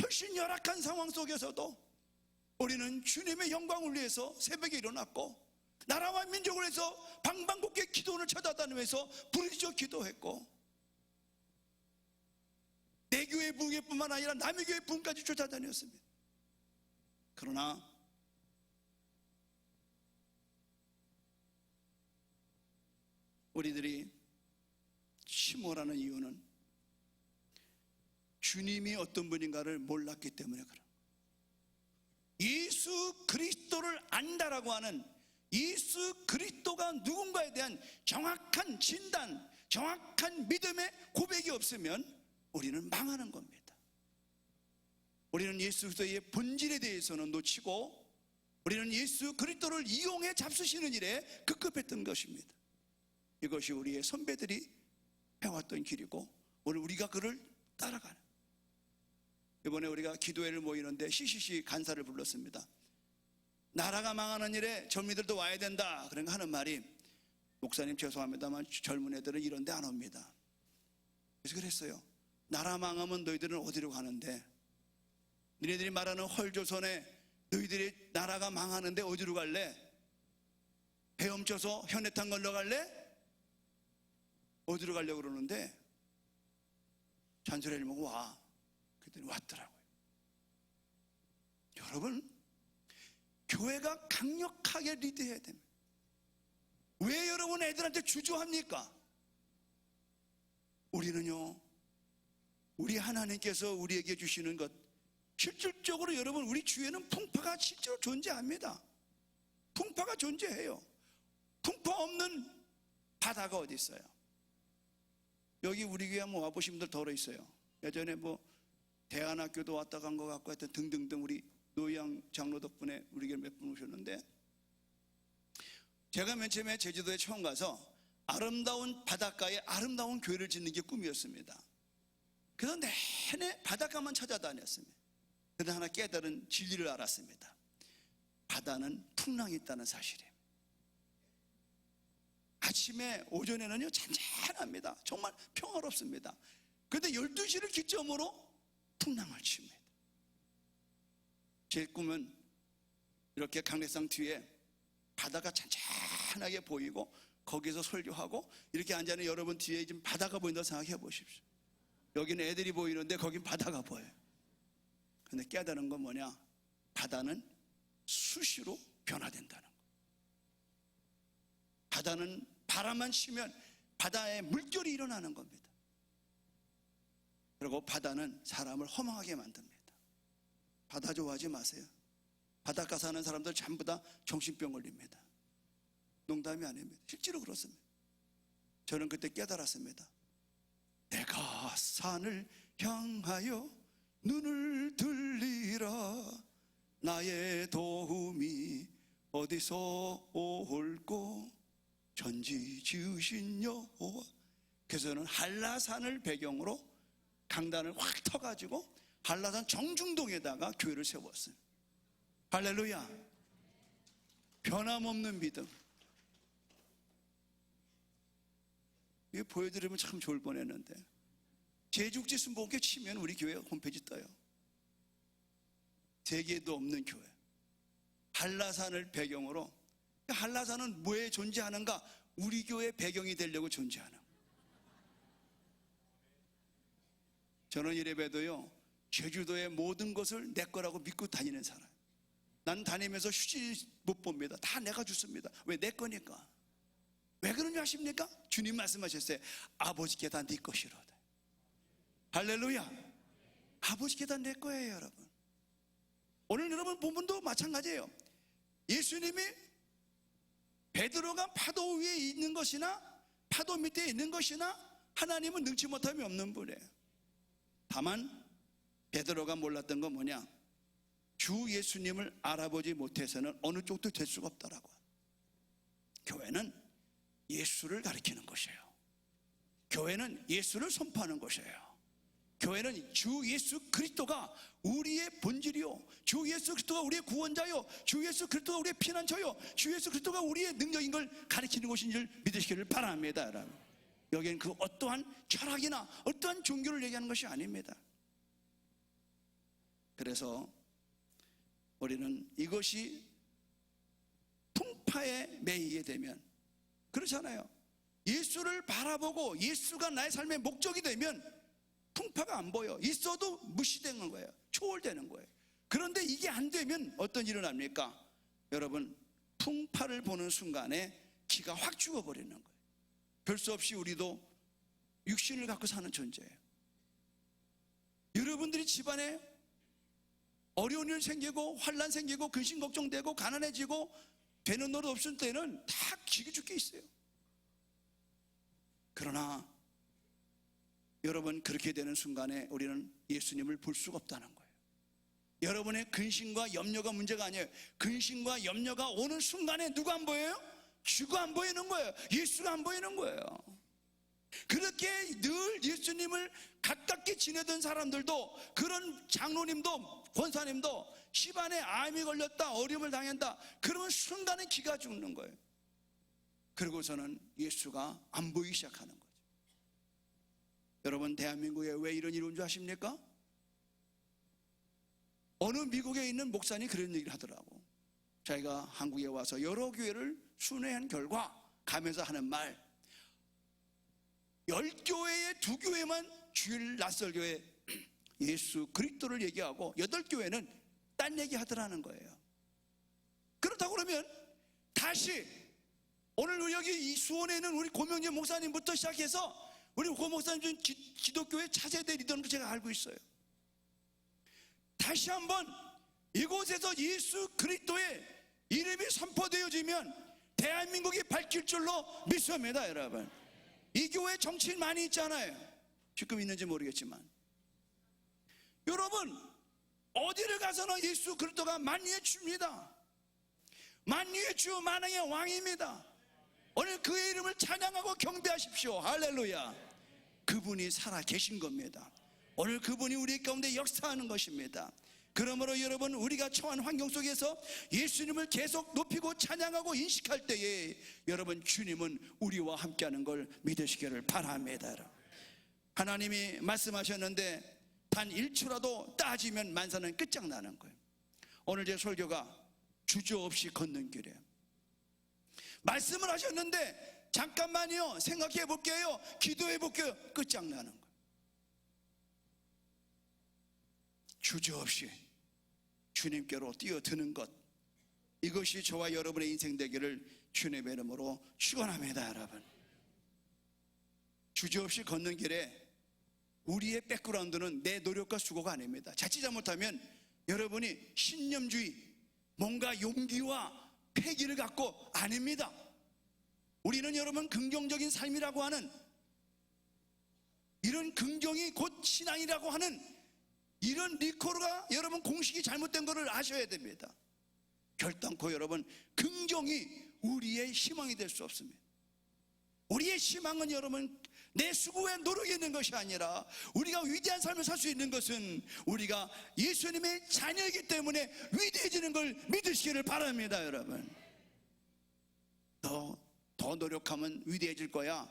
훨씬 열악한 상황 속에서도 우리는 주님의 영광을 위해서 새벽에 일어났고 나라와 민족을 위해서 방방곡곡 기도원을 찾아다니면서 부르짖어 기도했고 내 교회 부흥회뿐만 아니라 남의 교회 부흥까지 쫓아다녔습니다. 그러나 우리들이 침몰하는 이유는 주님이 어떤 분인가를 몰랐기 때문에 그런 거예요. 예수 그리스도를 안다라고 하는 예수 그리스도가 누군가에 대한 정확한 진단, 정확한 믿음의 고백이 없으면 우리는 망하는 겁니다. 우리는 예수 그리스도의 본질에 대해서는 놓치고 우리는 예수 그리스도를 이용해 잡수시는 일에 급급했던 것입니다. 이것이 우리의 선배들이 해왔던 길이고 오늘 우리가 그를 따라가는. 이번에 우리가 기도회를 모이는데 CCC 간사를 불렀습니다. 나라가 망하는 일에 젊은이들도 와야 된다. 그러니까 하는 말이 목사님 죄송합니다만 젊은 애들은 이런 데 안 옵니다. 그래서 그랬어요. 나라 망하면 너희들은 어디로 가는데 너희들이 말하는 헐조선에 너희들이 나라가 망하는데 어디로 갈래? 헤엄쳐서 현해탄 걸러 갈래? 어디로 가려고 그러는데 잔소리를 먹고 와. 그랬더니 왔더라고요. 여러분, 교회가 강력하게 리드해야 됩니다. 왜 여러분 애들한테 주저합니까? 우리는요, 우리 하나님께서 우리에게 주시는 것 실질적으로 여러분 우리 주위에는 풍파가 실제로 존재합니다. 풍파가 존재해요. 풍파 없는 바다가 어디 있어요? 여기 우리 교회 한번 와보신 분들 더러 있어요. 예전에 뭐 대안학교도 왔다 간 것 같고 하여튼 등등등 우리 노희양 장로 덕분에 우리 교회 몇 분 오셨는데 제가 맨 처음에 제주도에 처음 가서 아름다운 바닷가에 아름다운 교회를 짓는 게 꿈이었습니다. 그래서 내내 바닷가만 찾아다녔습니다. 그런데 하나 깨달은 진리를 알았습니다. 바다는 풍랑이 있다는 사실이에요. 아침에 오전에는요 잔잔합니다. 정말 평화롭습니다. 그런데 12시를 기점으로 풍랑을 칩니다. 제 꿈은 이렇게 강례상 뒤에 바다가 잔잔하게 보이고 거기서 설교하고 이렇게 앉아있는 여러분 뒤에 지금 바다가 보인다고 생각해 보십시오. 여기는 애들이 보이는데 거긴 바다가 보여요. 근데 깨달은 건 뭐냐? 바다는 수시로 변화된다는 거. 바다는 바람만 치면 바다에 물결이 일어나는 겁니다. 그리고 바다는 사람을 허망하게 만듭니다. 바다 좋아하지 마세요. 바닷가 사는 사람들 전부 다 정신병 걸립니다. 농담이 아닙니다. 실제로 그렇습니다. 저는 그때 깨달았습니다. 내가 산을 향하여 눈을 들리라 나의 도움이 어디서 올꼬 전지 지으신 여호와. 그래서는 한라산을 배경으로 강단을 확 터가지고 한라산 정중동에다가 교회를 세웠어요. 할렐루야. 변함없는 믿음. 이거 보여드리면 참 좋을 뻔했는데, 제주국제 순복음교회 치면 우리 교회 홈페이지 떠요. 세계에도 없는 교회, 한라산을 배경으로. 한라산은 뭐에 존재하는가? 우리 교회 배경이 되려고 존재하는. 저는 이래봬도요, 제주도의 모든 것을 내 거라고 믿고 다니는 사람. 난 다니면서 휴지 못 봅니다. 다 내가 주습니다. 왜? 내 거니까. 왜 그런지 아십니까? 주님 말씀하셨어요. 아버지께 다 네 것이로다. 할렐루야. 아버지께 다 내 거예요, 여러분. 오늘 여러분 본문도 마찬가지예요. 예수님이 베드로가 파도 위에 있는 것이나 파도 밑에 있는 것이나 하나님은 능치 못함이 없는 분이에요. 다만 베드로가 몰랐던 건 뭐냐? 주 예수님을 알아보지 못해서는 어느 쪽도 될 수가 없다라고. 교회는 예수를 가리키는 것이에요. 교회는 예수를 선포하는 것이에요. 교회는 주 예수 그리스도가 우리의 본질이요, 주 예수 그리스도가 우리의 구원자요, 주 예수 그리스도가 우리의 피난처요, 주 예수 그리스도가 우리의 능력인 걸 가리키는 것인 줄 믿으시기를 바랍니다, 여러분. 여기는 그 어떠한 철학이나 어떠한 종교를 얘기하는 것이 아닙니다. 그래서 우리는 이것이 풍파에 매이게 되면, 그렇잖아요. 예수를 바라보고 예수가 나의 삶의 목적이 되면 풍파가 안 보여. 있어도 무시되는 거예요. 초월되는 거예요. 그런데 이게 안 되면 어떤 일이 납니까? 여러분, 풍파를 보는 순간에 기가 확 죽어버리는 거예요. 별 수 없이 우리도 육신을 갖고 사는 존재예요. 여러분들이 집안에 어려운 일 생기고 환난 생기고 근심 걱정되고 가난해지고 되는 노릇 없을 때는 다 기가 죽게 있어요. 그러나 여러분, 그렇게 되는 순간에 우리는 예수님을 볼 수가 없다는 거예요. 여러분의 근심과 염려가 문제가 아니에요. 근심과 염려가 오는 순간에 누가 안 보여요? 주가 안 보이는 거예요. 예수가 안 보이는 거예요. 그렇게 늘 예수님을 가깝게 지내던 사람들도, 그런 장로님도 권사님도 집안에 암이 걸렸다, 어려움을 당한다, 그러면 순간에 기가 죽는 거예요. 그리고서는 예수가 안 보이기 시작하는 거예요. 여러분, 대한민국에 왜 이런 일이 온 줄 아십니까? 어느 미국에 있는 목사님이 그런 얘기를 하더라고. 자기가 한국에 와서 여러 교회를 순회한 결과 가면서 하는 말, 10교회에 2교회만 주일 낯설교회 예수 그리스도를 얘기하고 8교회는 딴 얘기 하더라는 거예요. 그렇다고 그러면 다시 오늘 여기 이 수원에 있는 우리 고명재 목사님부터 시작해서 우리 고 목사님 중 기독교의 차세대 리더는 제가 알고 있어요. 다시 한번 이곳에서 예수 그리스도의 이름이 선포되어지면 대한민국이 밝힐 줄로 믿습니다, 여러분. 이 교회 정치인 많이 있잖아요. 지금 있는지 모르겠지만, 여러분, 어디를 가서나 예수 그리스도가 만유의 주입니다. 만유의 주, 만왕의 왕입니다. 오늘 그의 이름을 찬양하고 경배하십시오. 할렐루야. 그분이 살아 계신 겁니다. 오늘 그분이 우리 가운데 역사하는 것입니다. 그러므로 여러분, 우리가 처한 환경 속에서 예수님을 계속 높이고 찬양하고 인식할 때에 여러분, 주님은 우리와 함께하는 걸 믿으시기를 바랍니다. 하나님이 말씀하셨는데 단 1초라도 따지면 만사는 끝장나는 거예요. 오늘 제 설교가 주저없이 걷는 길이에요. 말씀을 하셨는데 잠깐만요, 생각해 볼게요, 기도해 볼게요, 끝장나는 거예요. 주저없이 주님께로 뛰어드는 것, 이것이 저와 여러분의 인생 되기를 주님의 이름으로 축원합니다. 여러분, 주저없이 걷는 길에 우리의 백그라운드는 내 노력과 수고가 아닙니다. 자칫 잘못하면 여러분이 신념주의, 뭔가 용기와 패기를 갖고 아닙니다. 우리는 여러분 긍정적인 삶이라고 하는, 이런 긍정이 곧 신앙이라고 하는 이런 리콜가 여러분 공식이 잘못된 것을 아셔야 됩니다. 결단코 여러분 긍정이 우리의 희망이 될 수 없습니다. 우리의 희망은 여러분 내 수고에 노력이 있는 것이 아니라 우리가 위대한 삶을 살 수 있는 것은 우리가 예수님의 자녀이기 때문에 위대해지는 걸 믿으시기를 바랍니다. 여러분, 너 더 노력하면 위대해질 거야,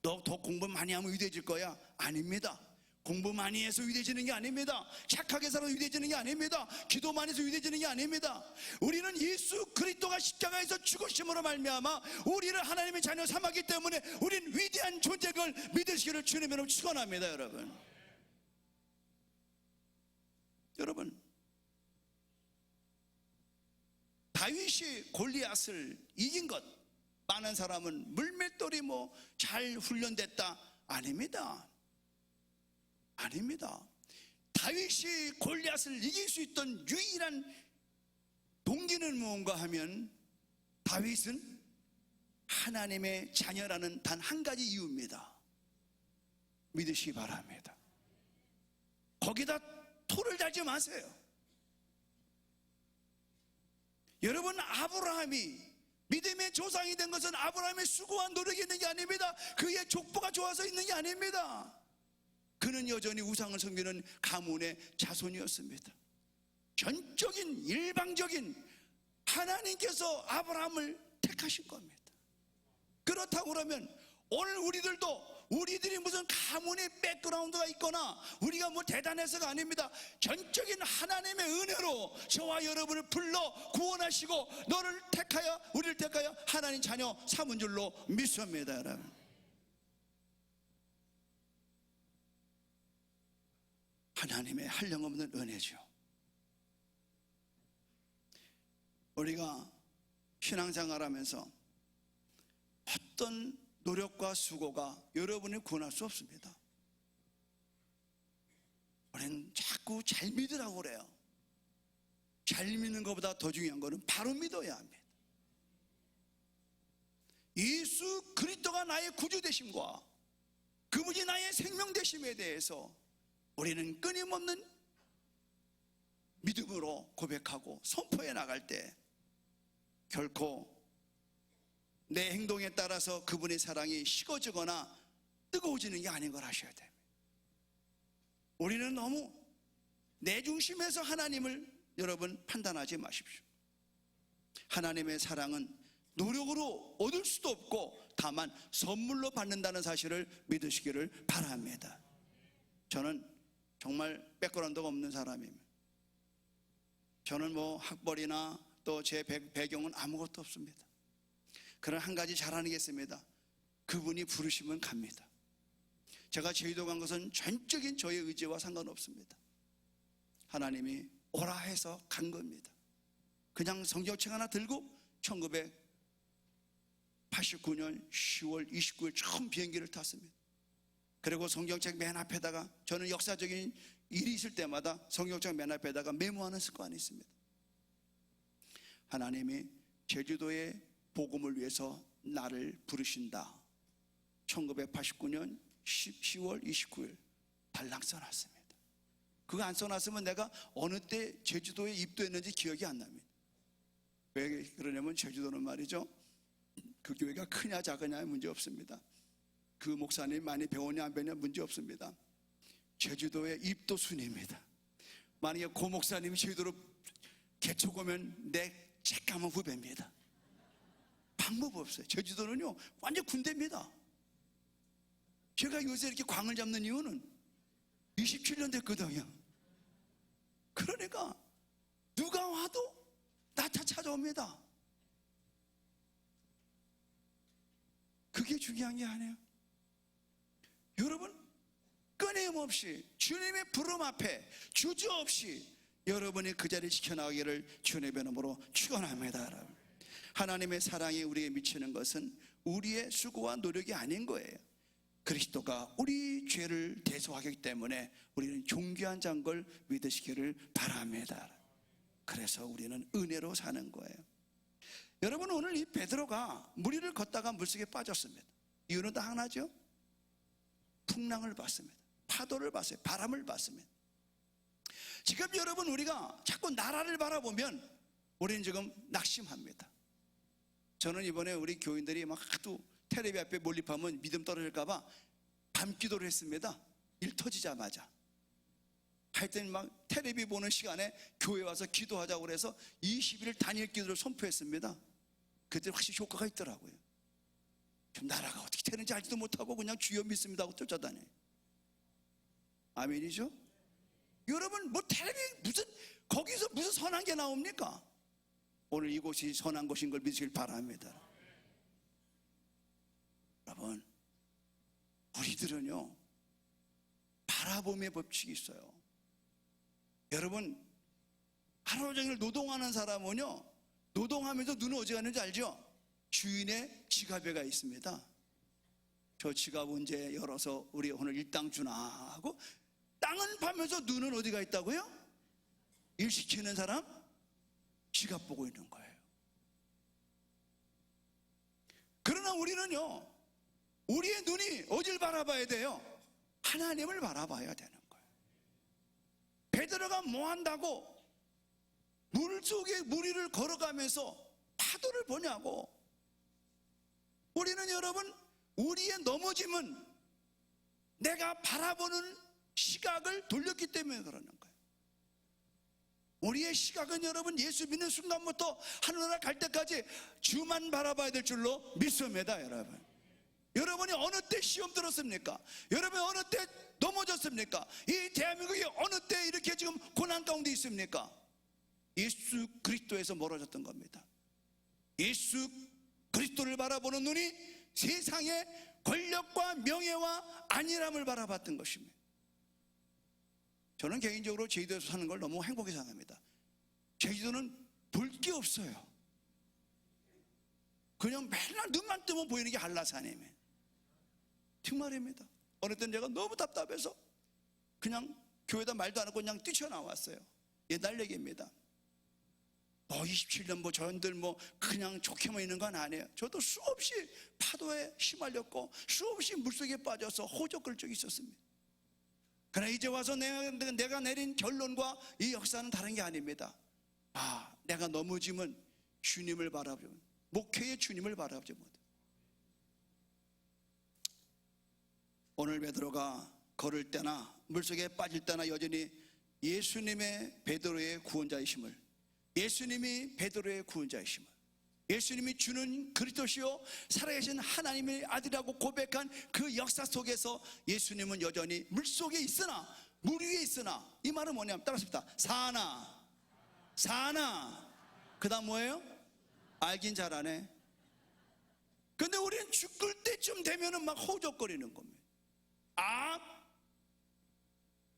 너 더 공부 많이 하면 위대해질 거야. 아닙니다. 공부 많이 해서 위대해지는 게 아닙니다. 착하게 살아서 위대해지는 게 아닙니다. 기도 많이 해서 위대해지는 게 아닙니다. 우리는 예수 그리스도가 십자가에서 죽으심으로 말미암아 우리를 하나님의 자녀 삼았기 때문에 우리는 위대한 존재를 믿으시기를 주님으로 축원합니다. 여러분, 다윗이 골리앗을 이긴 것, 많은 사람은 물맷돌이 잘 훈련됐다. 아닙니다. 다윗이 골리앗을 이길 수 있던 유일한 동기는 무언가 하면 다윗은 하나님의 자녀라는 단 한 가지 이유입니다. 믿으시기 바랍니다. 거기다 토를 달지 마세요. 여러분, 아브라함이 믿음의 조상이 된 것은 아브라함의 수고와 노력이 있는 게 아닙니다. 그의 족보가 좋아서 있는 게 아닙니다. 그는 여전히 우상을 섬기는 가문의 자손이었습니다. 전적인 일방적인 하나님께서 아브라함을 택하신 겁니다. 그렇다고 그러면 오늘 우리들이 무슨 가문의 백그라운드가 있거나 우리가 대단해서가 아닙니다. 전적인 하나님의 은혜로 저와 여러분을 불러 구원하시고 우리를 택하여 하나님 자녀 삼은 줄로 믿습니다. 여러분, 하나님의 한량없는 은혜죠. 우리가 신앙생활하면서 어떤 노력과 수고가 여러분을 구원할 수 없습니다. 우리는 자꾸 잘 믿으라고 그래요. 잘 믿는 것보다 더 중요한 것은 바로 믿어야 합니다. 예수 그리스도가 나의 구주 되심과 그분이 나의 생명 되심에 대해서 우리는 끊임없는 믿음으로 고백하고 선포해 나갈 때 결코 내 행동에 따라서 그분의 사랑이 식어지거나 뜨거워지는 게 아닌 걸 아셔야 됩니다. 우리는 너무 내 중심에서 하나님을 여러분 판단하지 마십시오. 하나님의 사랑은 노력으로 얻을 수도 없고 다만 선물로 받는다는 사실을 믿으시기를 바랍니다. 저는 정말 백그라운드가 없는 사람입니다. 저는 학벌이나 또 제 배경은 아무것도 없습니다. 그러나 한 가지 잘하겠습니다. 그분이 부르시면 갑니다. 제가 제주도 간 것은 전적인 저의 의지와 상관없습니다. 하나님이 오라 해서 간 겁니다. 그냥 성경책 하나 들고 1989년 10월 29일 처음 비행기를 탔습니다. 그리고 성경책 맨 앞에다가, 저는 역사적인 일이 있을 때마다 성경책 맨 앞에다가 메모하는 습관이 있습니다. 하나님이 제주도의 복음을 위해서 나를 부르신다. 1989년 10월 29일 달랑 써놨습니다. 그거 안 써놨으면 내가 어느 때 제주도에 입도했는지 기억이 안 납니다. 왜 그러냐면 제주도는 말이죠, 그 교회가 크냐 작으냐 문제 없습니다. 그 목사님 많이 배우냐 안 배우냐 문제 없습니다. 제주도의 입도 순입니다. 만약에 고 목사님이 제주도로 개척 오면 내 책가면 후배입니다. 방법 없어요. 제주도는요 완전 군대입니다. 제가 요새 이렇게 광을 잡는 이유는 27년 됐거든요. 그러니까 누가 와도 나 찾아옵니다. 그게 중요한 게 아니에요. 여러분, 끊임없이 주님의 부름 앞에 주저없이 여러분이 그 자리를 지켜나가기를 주님의 이름으로 축원합니다. 여러분, 하나님의 사랑이 우리에게 미치는 것은 우리의 수고와 노력이 아닌 거예요. 그리스도가 우리 죄를 대속하기 때문에 우리는 존귀한 자인 걸 믿으시기를 바랍니다. 그래서 우리는 은혜로 사는 거예요. 여러분, 오늘 이 베드로가 물 위를 걷다가 물속에 빠졌습니다. 이유는 다 하나죠. 풍랑을 봤습니다. 파도를 봤어요. 바람을 봤습니다. 지금 여러분 우리가 자꾸 나라를 바라보면 우리는 지금 낙심합니다. 저는 이번에 우리 교인들이 막 하도 텔레비 앞에 몰립하면 믿음 떨어질까 봐 밤기도를 했습니다. 일 터지자마자. 하여튼 막 텔레비 보는 시간에 교회 와서 기도하자고 그래서 20일 단일 기도를 선포했습니다. 그때 확실히 효과가 있더라고요. 좀 나라가 어떻게 되는지 알지도 못하고 그냥 주여 믿습니다 하고 쫓아다녀. 아멘이죠? 여러분 뭐 텔레비 무슨 거기서 무슨 선한 게 나옵니까? 오늘 이곳이 선한 곳인 걸 믿으시길 바랍니다. 여러분 우리들은요 바라봄의 법칙이 있어요. 여러분 하루 종일 노동하는 사람은요 노동하면서 눈은 어디 갔는지 알죠? 주인의 지갑에가 있습니다. 저 지갑 언제 열어서 우리 오늘 일당 주나 하고 땅은 파면서 눈은 어디가 있다고요? 일 시키는 사람 지갑 보고 있는 거예요. 그러나 우리는요 우리의 눈이 어딜 바라봐야 돼요? 하나님을 바라봐야 되는 거예요. 베드로가 뭐 한다고 물 속에 무리를 걸어가면서 파도를 보냐고. 우리는 여러분 우리의 넘어짐은 내가 바라보는 시각을 돌렸기 때문에 그러는 거예요. 우리의 시각은 여러분 예수 믿는 순간부터 하늘나라 갈 때까지 주만 바라봐야 될 줄로 믿습니다. 여러분 여러분이 어느 때 시험 들었습니까? 여러분이 어느 때 넘어졌습니까? 이 대한민국이 어느 때 이렇게 지금 고난 가운데 있습니까? 예수 그리스도에서 멀어졌던 겁니다. 예수 그리스도를 바라보는 눈이 세상의 권력과 명예와 안일함을 바라봤던 것입니다. 저는 개인적으로 제주도에서 사는 걸 너무 행복히 생각합니다. 제주도는 볼 게 없어요. 그냥 맨날 눈만 뜨면 보이는 게 한라산이에요. 정말입니다. 어느 때는 제가 너무 답답해서 그냥 교회에다 말도 안 하고 그냥 뛰쳐나왔어요. 옛날 얘기입니다. 27년 저희들 그냥 좋게만 있는 건 아니에요. 저도 수없이 파도에 휘말렸고 수없이 물속에 빠져서 호적을 적이 있었습니다. 그러나 이제 와서 내가 내린 결론과 이 역사는 다른 게 아닙니다. 내가 넘어지면 주님을 바라보면 목회의 주님을 바라보지 못해. 오늘 베드로가 걸을 때나 물속에 빠질 때나 여전히 예수님의 베드로의 구원자이심을, 예수님이 베드로의 구원자이심을, 예수님이 주는 그리스도시요 살아계신 하나님의 아들이라고 고백한 그 역사 속에서 예수님은 여전히 물속에 있으나, 물 위에 있으나, 이 말은 뭐냐면 따라합시다. 사나 그 다음 뭐예요? 알긴 잘하네. 근데 우리는 죽을 때쯤 되면은 막 호적거리는 겁니다.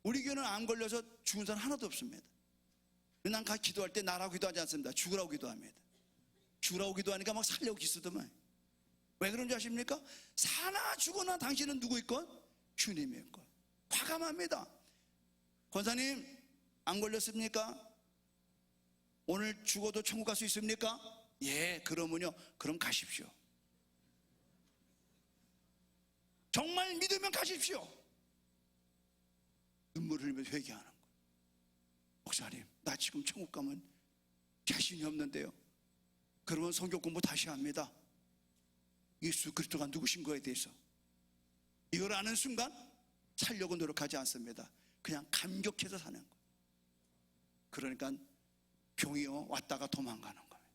우리 교회는 안 걸려서 죽은 사람 하나도 없습니다. 난 기도할 때 나라고 기도하지 않습니다. 죽으라고 기도합니다. 죽으라고 기도하니까 막 살려고 기도더만. 왜 그런지 아십니까? 사나 죽으나 당신은 누구 있건? 주님이 있건. 과감합니다. 권사님 안 걸렸습니까? 오늘 죽어도 천국 갈 수 있습니까? 예, 그러면요, 그럼 가십시오. 정말 믿으면 가십시오. 눈물을 흘리며 회개하는 거예요. 목사님, 나 지금 천국 가면 자신이 없는데요. 그러면 성경 공부 다시 합니다. 예수 그리스도가 누구신 거에 대해서 이걸 아는 순간 살려고 노력하지 않습니다. 그냥 감격해서 사는 거예요. 그러니까 병이요 왔다가 도망가는 거예요.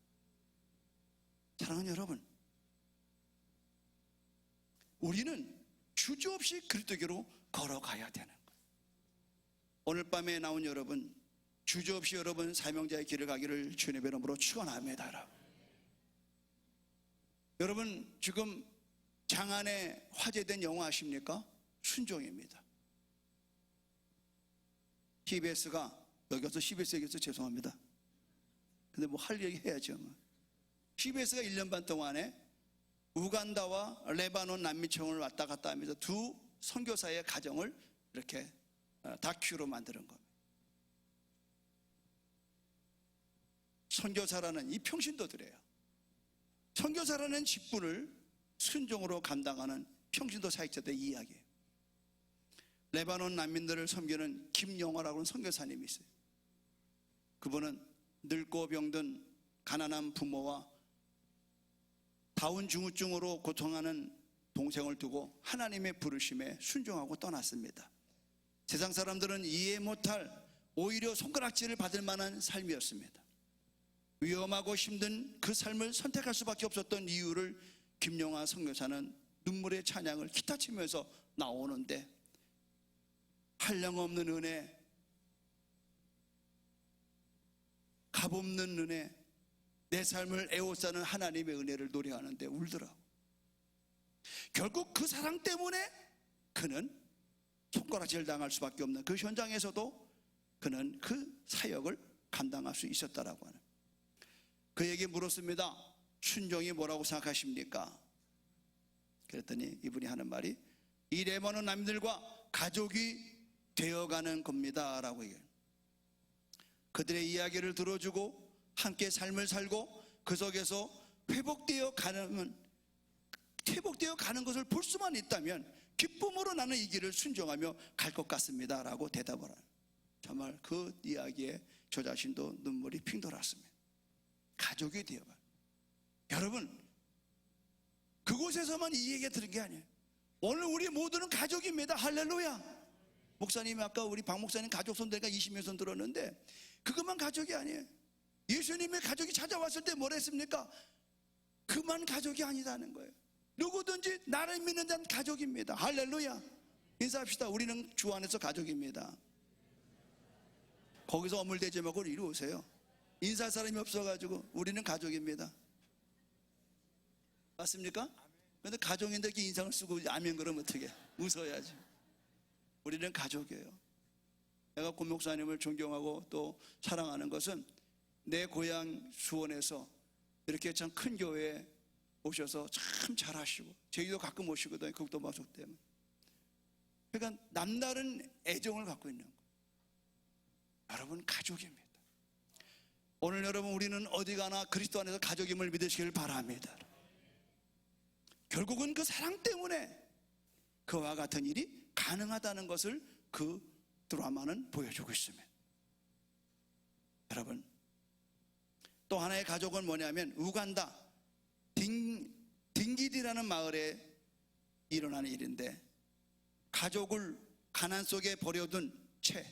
사랑하는 여러분, 우리는 주저없이 그리스도께로 걸어가야 되는 거예요. 오늘 밤에 나온 여러분, 주저없이 여러분 사명자의 길을 가기를 주님의 이름으로 축원합니다. 여러분 지금 장안에 화제된 영화 아십니까? 순종입니다. TBS가 여기 와서 CBS 얘기해서 죄송합니다. 근데 뭐 할 얘기 해야죠. CBS가 1년 반 동안에 우간다와 레바논 난민청을 왔다 갔다 하면서 두 선교사의 가정을 이렇게 다큐로 만드는 겁니다. 선교사라는 이 평신도들이에요. 선교사라는 직분을 순종으로 감당하는 평신도 사역자들의 이야기예요. 레바논 난민들을 섬기는 김영화라고 하는 선교사님이 있어요. 그분은 늙고 병든 가난한 부모와 다운증후증으로 고통하는 동생을 두고 하나님의 부르심에 순종하고 떠났습니다. 세상 사람들은 이해 못할 오히려 손가락질을 받을 만한 삶이었습니다. 위험하고 힘든 그 삶을 선택할 수밖에 없었던 이유를 김용하 선교사는 눈물의 찬양을 기타 치면서 나오는데, 한량없는 은혜, 값없는 은혜, 내 삶을 에워싸는 하나님의 은혜를 노래하는데 울더라고. 결국 그 사랑 때문에 그는 손가락질 당할 수밖에 없는 그 현장에서도 그는 그 사역을 감당할 수 있었다라고 하는. 그에게 물었습니다. 순종이 뭐라고 생각하십니까? 그랬더니 이분이 하는 말이 이 레바논 남들과 가족이 되어가는 겁니다 라고 얘기해요. 그들의 이야기를 들어주고 함께 삶을 살고 그 속에서 회복되어 가는 것을 볼 수만 있다면 기쁨으로 나는 이 길을 순종하며 갈 것 같습니다 라고 대답을 하는. 정말 그 이야기에 저 자신도 눈물이 핑 돌았습니다. 가족이 되어가. 여러분, 그곳에서만 이 얘기가 들은 게 아니에요. 오늘 우리 모두는 가족입니다. 할렐루야. 목사님이 아까 우리 박 목사님 가족 손대가 20명 손 들었는데 그것만 가족이 아니에요. 예수님의 가족이 찾아왔을 때 뭐라 했습니까? 그만 가족이 아니다는 거예요. 누구든지 나를 믿는 자는 가족입니다. 할렐루야. 인사합시다. 우리는 주 안에서 가족입니다. 거기서 어물대지 말고 이리 오세요. 인사할 사람이 없어가지고 우리는 가족입니다. 맞습니까? 그런데 가족인데 이렇게 인상을 쓰고 아멘 그러면 어떻게 웃어야지. 우리는 가족이에요. 내가 고 목사님을 존경하고 또 사랑하는 것은 내 고향 수원에서 이렇게 참 큰 교회에 오셔서 참 잘하시고 저희도 가끔 오시거든요. 극도방송 때문에. 그러니까 남다른 애정을 갖고 있는 거예요. 여러분 가족입니다. 오늘 여러분 우리는 어디 가나 그리스도 안에서 가족임을 믿으시길 바랍니다. 결국은 그 사랑 때문에 그와 같은 일이 가능하다는 것을 그 드라마는 보여주고 있습니다. 여러분 또 하나의 가족은 뭐냐면 우간다 딩기디라는 마을에 일어나는 일인데, 가족을 가난 속에 버려둔 채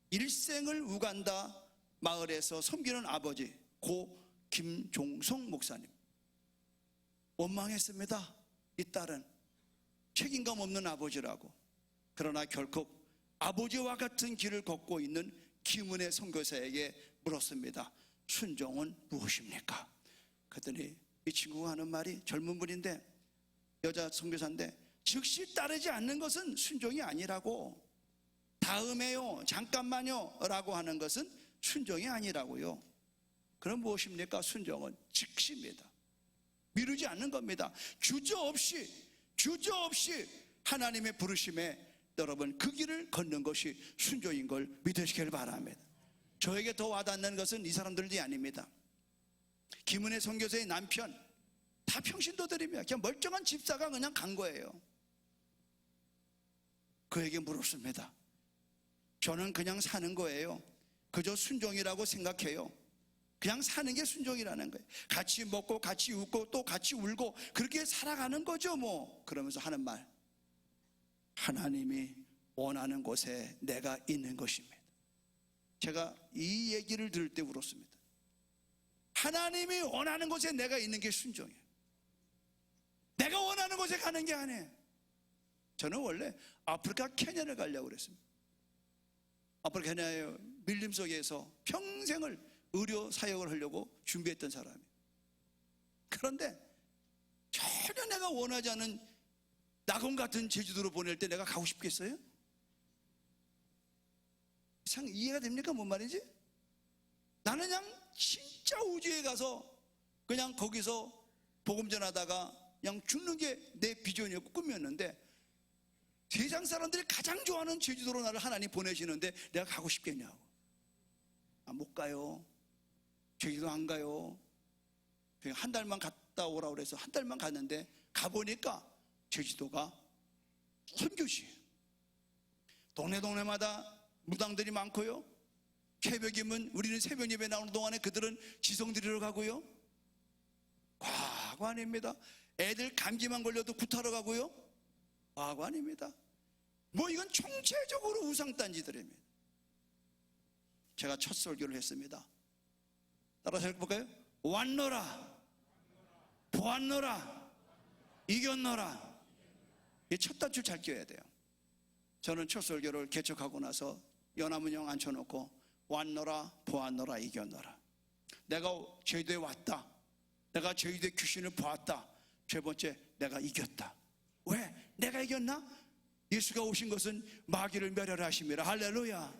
일생을 우간다 마을에서 섬기는 아버지 고 김종성 목사님. 원망했습니다. 이 딸은 책임감 없는 아버지라고. 그러나 결국 아버지와 같은 길을 걷고 있는 김은혜 선교사에게 물었습니다. 순종은 무엇입니까? 그랬더니 이 친구가 하는 말이, 젊은 분인데 여자 선교사인데, 즉시 따르지 않는 것은 순종이 아니라고, 다음에요, 잠깐만요 라고 하는 것은 순종이 아니라고요. 그럼 무엇입니까? 순종은 즉시입니다. 미루지 않는 겁니다. 주저없이 하나님의 부르심에 여러분 그 길을 걷는 것이 순종인 걸 믿으시길 바랍니다. 저에게 더 와닿는 것은 이 사람들이 아닙니다. 김은혜 선교사의 남편 다 평신도들이며 그냥 멀쩡한 집사가 그냥 간 거예요. 그에게 물었습니다. 저는 그냥 사는 거예요. 그저 순종이라고 생각해요. 그냥 사는 게 순종이라는 거예요. 같이 먹고 같이 웃고 또 같이 울고 그렇게 살아가는 거죠 뭐. 그러면서 하는 말, 하나님이 원하는 곳에 내가 있는 것입니다. 제가 이 얘기를 들을 때 울었습니다. 하나님이 원하는 곳에 내가 있는 게 순종이에요. 내가 원하는 곳에 가는 게 아니에요. 저는 원래 아프리카 케냐를 가려고 그랬습니다. 아프리카 케냐의 밀림 속에서 평생을 의료 사역을 하려고 준비했던 사람이에요. 그런데 전혀 내가 원하지 않은 낙원 같은 제주도로 보낼 때 내가 가고 싶겠어요? 참 이해가 됩니까? 뭔 말인지? 나는 그냥 진짜 우주에 가서 그냥 거기서 복음 전하다가 그냥 죽는 게 내 비전이었고 꿈이었는데, 세상 사람들이 가장 좋아하는 제주도로 나를 하나님 보내시는데 내가 가고 싶겠냐고. 못 가요. 제주도 안 가요. 그냥 한 달만 갔다 오라고 그래서 한 달만 갔는데 가보니까 제주도가 선교지예요. 동네마다 무당들이 많고요. 새벽이면 우리는 새벽 예배 나오는 동안에 그들은 지성 드리러 가고요. 과거 아닙니다. 애들 감기만 걸려도 구타러 가고요. 과거 아닙니다. 뭐 이건 총체적으로 우상단지들입니다. 제가 첫 설교를 했습니다. 따라서 해볼까요? 왔노라, 보았노라, 이겼노라. 이 첫 단추 잘 껴야 돼요. 저는 첫 설교를 개척하고 나서 연합문형 앉혀놓고 왔노라, 보았노라, 이겼노라. 내가 제주도에 왔다. 내가 제주도에 귀신을 보았다. 세 번째, 내가 이겼다. 왜? 내가 이겼나? 예수가 오신 것은 마귀를 멸하라 하심이라. 할렐루야.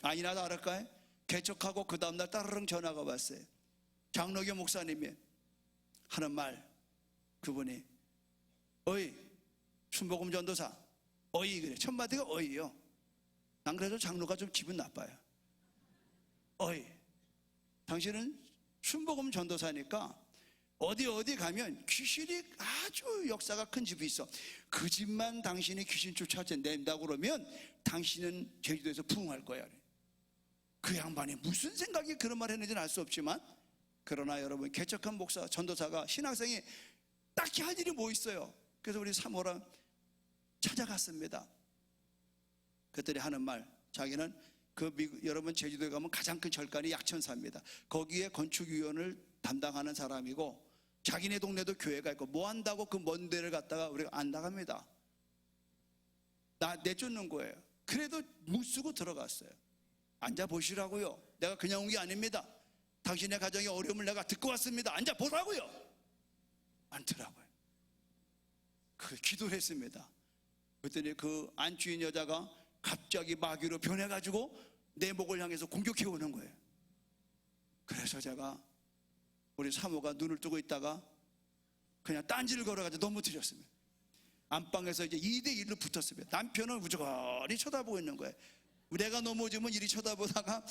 아니나 다를까요? 개척하고 그 다음날 따르릉 전화가 왔어요. 장로교 목사님이 하는 말, 그분이 어이 순복음 전도사, 어이, 그래. 첫 마디가 어이요. 난 그래도 장로가 좀 기분 나빠요. 어이, 당신은 순복음 전도사니까 어디 가면 귀신이 아주 역사가 큰 집이 있어. 그 집만 당신이 귀신 쫓아낸다고 그러면 당신은 제주도에서 부흥할 거야. 그 양반이 무슨 생각이 그런 말 했는지는 알 수 없지만, 그러나 여러분, 개척한 목사, 전도사가, 신학생이 딱히 할 일이 뭐 있어요. 그래서 우리 사모랑 찾아갔습니다. 그들이 하는 말, 자기는 여러분 제주도에 가면 가장 큰 절간이 약천사입니다. 거기에 건축위원을 담당하는 사람이고, 자기네 동네도 교회가 있고, 뭐 한다고 그 먼 데를 갔다가 우리가 안 나갑니다. 내쫓는 거예요. 그래도 무쓰고 들어갔어요. 앉아보시라고요. 내가 그냥 온 게 아닙니다. 당신의 가정의 어려움을 내가 듣고 왔습니다. 앉아보라고요. 않더라고요. 그 기도를 했습니다. 그랬더니 그 안주인 여자가 갑자기 마귀로 변해가지고 내 목을 향해서 공격해 오는 거예요. 그래서 제가, 우리 사모가 눈을 뜨고 있다가 그냥 딴지를 걸어가지고 넘어뜨렸습니다. 안방에서 이제 2대1로 붙었습니다. 남편은 우저거리 쳐다보고 있는 거예요. 내가 넘어지면 이리 쳐다보다가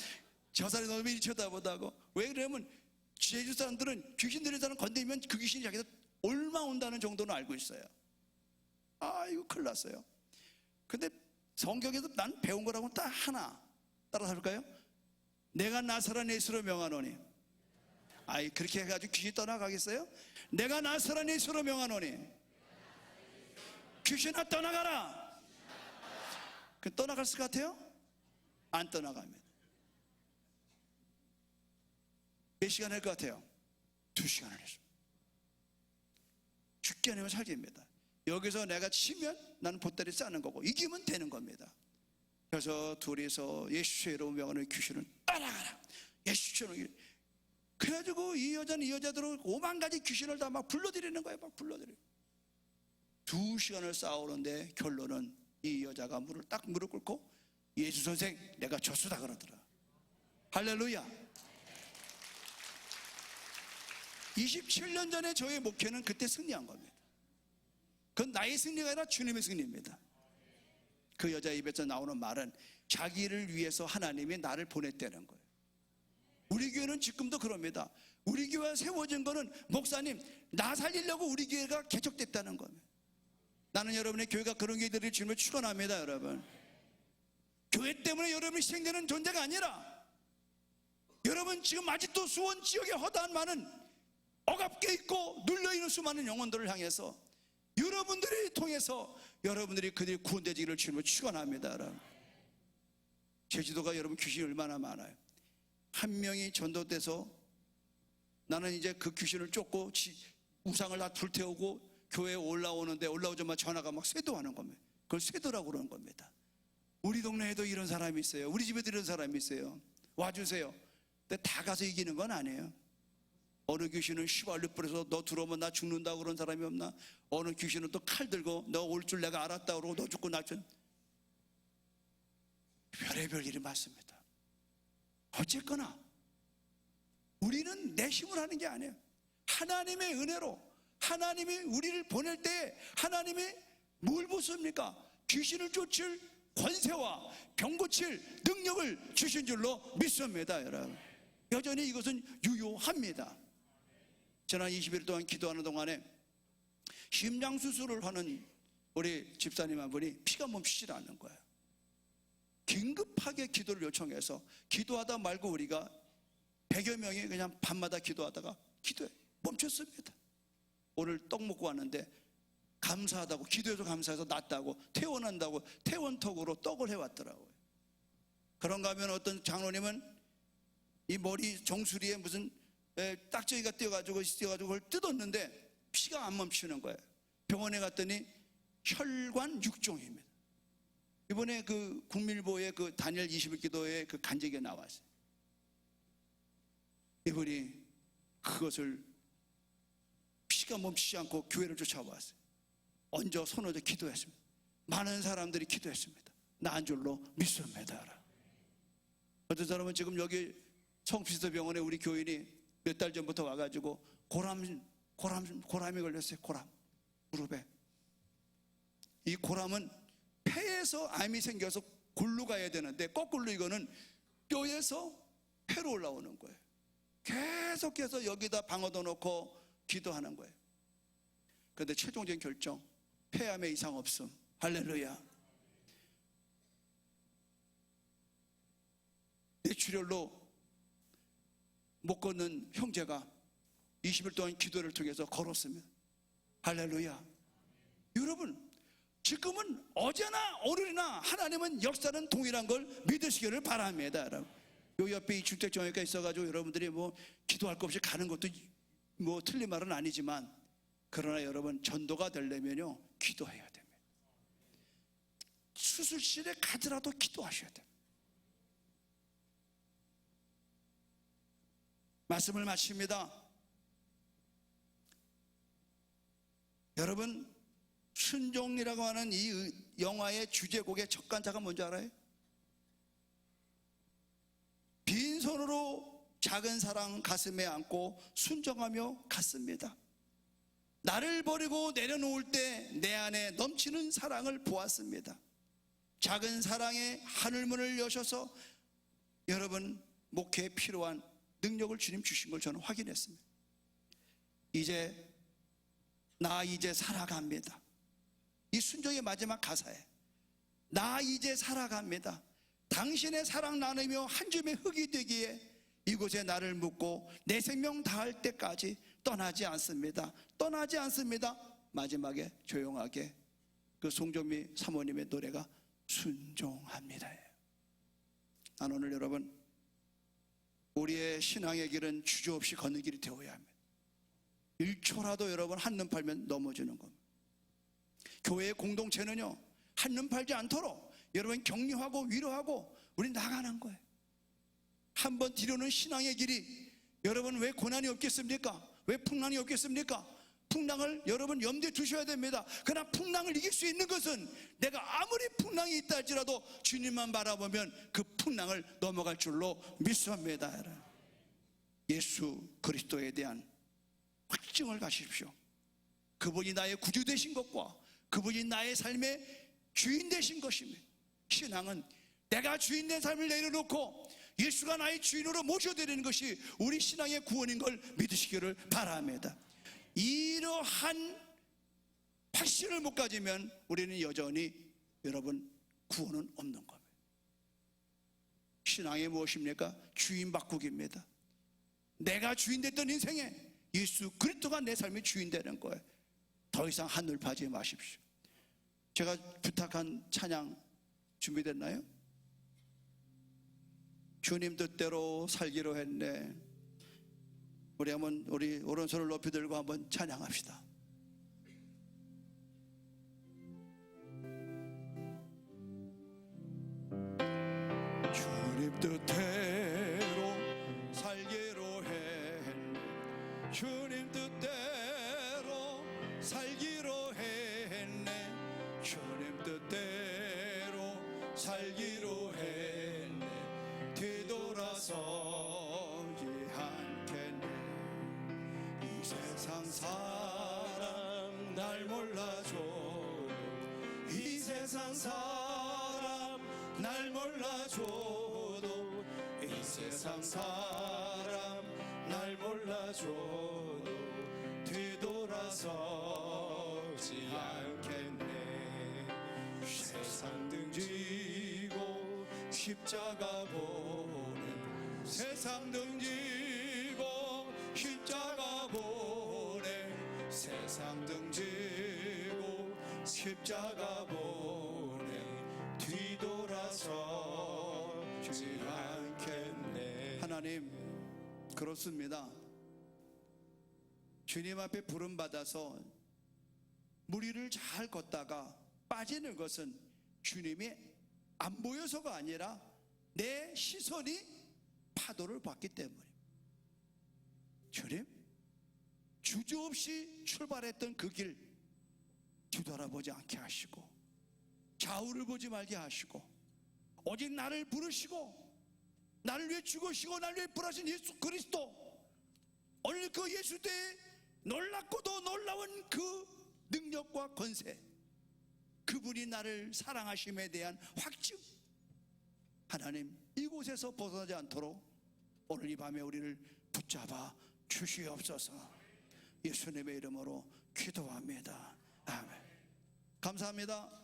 저 사람이 넘어지면 이리 쳐다보다고. 왜 그러냐면 제주 사람들은 귀신 들린 사람 건드리면 그 귀신이 자기가 올마 온다는 정도는 알고 있어요. 아, 이거 큰일 났어요. 근데 성경에서 난 배운 거라고는 딱 하나 따라서 할까요? 내가 나사렛 예수로 명하노니. 아이, 그렇게 해가지고 귀신이 떠나가겠어요? 내가 나사렛 예수로 명하노니 귀신아 떠나가라. 그 떠나갈 것 같아요? 안 떠나갑니다. 몇 시간 할 것 같아요? 2시간을 했습니다. 죽게 아니면 살기입니다. 여기서 내가 치면 나는 보따리 싸는 거고, 이기면 되는 겁니다. 그래서 둘이서 예수의 이름 명하는 귀신을 따라가라. 예수의 이름. 그래가지고 이 여자는 이 여자들은 5만 가지 귀신을 다 막 불러들이는 거예요. 막 불러들이고 2시간을 싸우는데 결론은 이 여자가 무릎 꿇고 예수 선생, 내가 졌수다 그러더라. 할렐루야. 27년 전에 저의 목회는 그때 승리한 겁니다. 그건 나의 승리가 아니라 주님의 승리입니다. 그 여자 입에서 나오는 말은 자기를 위해서 하나님이 나를 보냈다는 거예요. 우리 교회는 지금도 그럽니다. 우리 교회가 세워진 거는 목사님, 나 살리려고 우리 교회가 개척됐다는 겁니다. 나는 여러분의 교회가 그런 교회들을 주님을 축원합니다. 여러분, 교회 때문에 여러분이 희생되는 존재가 아니라, 여러분 지금 아직도 수원 지역에 허다한 많은 억압게 있고 눌려있는 수많은 영혼들을 향해서 여러분들이 통해서 여러분들이 그들이 구원되기를 주님을 축원합니다. 여러분, 제주도가 여러분 귀신이 얼마나 많아요. 한 명이 전도돼서 나는 이제 그 귀신을 쫓고 우상을 다 불태우고 교회에 올라오는데, 올라오자마자 전화가 막 쇄도하는 겁니다. 그걸 쇄도라고 그러는 겁니다. 우리 동네에도 이런 사람이 있어요. 우리 집에도 이런 사람이 있어요. 와주세요. 근데 다 가서 이기는 건 아니에요. 어느 귀신은 휘발유 뿌려서 너 들어오면 나 죽는다고 그런 사람이 없나? 어느 귀신은 또 칼 들고 너 올 줄 내가 알았다고 그러고 너 죽고 나 죽. 별의별 일이 많습니다. 어쨌거나 우리는 내 힘으로 하는 게 아니에요. 하나님의 은혜로, 하나님이 우리를 보낼 때 하나님이 뭘 보십니까? 귀신을 쫓을 권세와 병 고칠 능력을 주신 줄로 믿습니다. 여러분, 여전히 이것은 유효합니다. 지난 20일 동안 기도하는 동안에 심장수술을 하는 우리 집사님 한 분이 피가 멈추질 않는 거예요. 긴급하게 기도를 요청해서 기도하다 말고 우리가 100여 명이 그냥 밤마다 기도하다가 기도에 멈췄습니다. 오늘 떡 먹고 왔는데 감사하다고, 기도해서 감사해서 낫다고, 퇴원한다고 퇴원톡으로 떡을 해왔더라고요. 그런가 하면 어떤 장로님은 이 머리 정수리에 무슨 딱지가 띄어가지고 그걸 뜯었는데 피가 안 멈추는 거예요. 병원에 갔더니 혈관 6종입니다. 이번에 그 국밀보의 그 다니엘 20일 기도에 그 간증이 나왔어요. 이분이 그것을 피가 멈추지 않고 교회를 쫓아왔어요. 얹어 손을 얹어 기도했습니다. 많은 사람들이 기도했습니다. 나은 줄로 믿습니다. 어떤 사람은 지금 여기 성피스터 병원에 우리 교인이 몇 달 전부터 와가지고 고람이 걸렸어요. 고람 무릎에. 이 고람은 폐에서 암이 생겨서 골로 가야 되는데 거꾸로 이거는 뼈에서 폐로 올라오는 거예요. 계속해서 여기다 방어도 놓고 기도하는 거예요. 그런데 최종적인 결정, 폐암에 이상 없음. 할렐루야. 뇌출혈로 못 걷는 형제가 20일 동안 기도를 통해서 걸었습니다. 할렐루야. 여러분, 지금은 어제나 오늘이나 하나님은 역사는 동일한 걸 믿으시기를 바랍니다. 여러분. 요 옆에 이 주택정외과 있어가지고 여러분들이 뭐 기도할 것 없이 가는 것도 뭐 틀린 말은 아니지만, 그러나 여러분 전도가 되려면요 기도해야 됩니다. 수술실에 가더라도 기도하셔야 됩니다. 말씀을 마칩니다. 여러분, 순종이라고 하는 이 영화의 주제곡의 첫 간자가 뭔지 알아요? 빈손으로 작은 사랑 가슴에 안고 순종하며 갔습니다. 나를 버리고 내려놓을 때 내 안에 넘치는 사랑을 보았습니다. 작은 사랑의 하늘문을 여셔서 여러분 목회에 필요한 능력을 주님 주신 걸 저는 확인했습니다. 나 이제 살아갑니다. 이 순종의 마지막 가사에 나 이제 살아갑니다. 당신의 사랑 나누며 한 줌의 흙이 되기에 이곳에 나를 묻고 내 생명 다할 때까지 떠나지 않습니다. 떠나지 않습니다. 마지막에 조용하게 그 송정미 사모님의 노래가 순종합니다. 난 오늘 여러분, 우리의 신앙의 길은 주저없이 걷는 길이 되어야 합니다. 1초라도 여러분 한눈 팔면 넘어지는 겁니다. 교회의 공동체는요 한눈 팔지 않도록 여러분 격려하고 위로하고 우리 나가는 거예요. 한번 뒤로는 신앙의 길이, 여러분 왜 고난이 없겠습니까? 왜 풍랑이 없겠습니까? 풍랑을 여러분 염두에 두셔야 됩니다. 그러나 풍랑을 이길 수 있는 것은 내가 아무리 풍랑이 있다 할지라도 주님만 바라보면 그 풍랑을 넘어갈 줄로 믿습니다. 예수 그리스도에 대한 확증을 가십시오. 그분이 나의 구주 되신 것과 그분이 나의 삶의 주인 되신 것입니다. 신앙은 내가 주인 된 삶을 내려놓고 예수가 나의 주인으로 모셔드리는 것이 우리 신앙의 구원인 걸 믿으시기를 바랍니다. 이러한 확신을 못 가지면 우리는 여전히 여러분 구원은 없는 겁니다. 신앙이 무엇입니까? 주인 바꾸기입니다. 내가 주인 됐던 인생에 예수 그리스도가 내 삶의 주인 되는 거예요. 더 이상 하늘 파지 마십시오. 제가 부탁한 찬양 준비됐나요? 주님 뜻대로 살기로 했네. 우리 오른손을 높이 들고 한번 찬양합시다. 주님 뜻대로 살기로 했네. 주님 뜻대로 살기로 했네. 주님 뜻대로 살기로 했네. 뒤돌아서지 않겠네. 이 세상 사람 날 몰라줘. 이 세상 사람 날 몰라줘도, 이 세상 사람 날 몰라줘도 뒤돌아서지 않겠네. 세상 등지고 십자가 보내 세상 등지고 십자가 보내 세상 등지고 십자가 보내 뒤돌아서지 않겠네. 하나님, 그렇습니다. 주님 앞에 부름받아서 무리를 잘 걷다가 빠지는 것은 주님이 안 보여서가 아니라 내 시선이 파도를 봤기 때문입니다. 주님, 주저없이 출발했던 그 길 뒤돌아보지 않게 하시고 좌우를 보지 말게 하시고 오직 나를 부르시고 나를 위해 죽으시고 나를 위해 부활하신 예수 그리스도, 오늘 그 예수 때에 놀랍고도 놀라운 그 능력과 권세, 그분이 나를 사랑하심에 대한 확증, 하나님 이곳에서 벗어나지 않도록 오늘 이 밤에 우리를 붙잡아 주시옵소서. 예수님의 이름으로 기도합니다. 아멘. 감사합니다.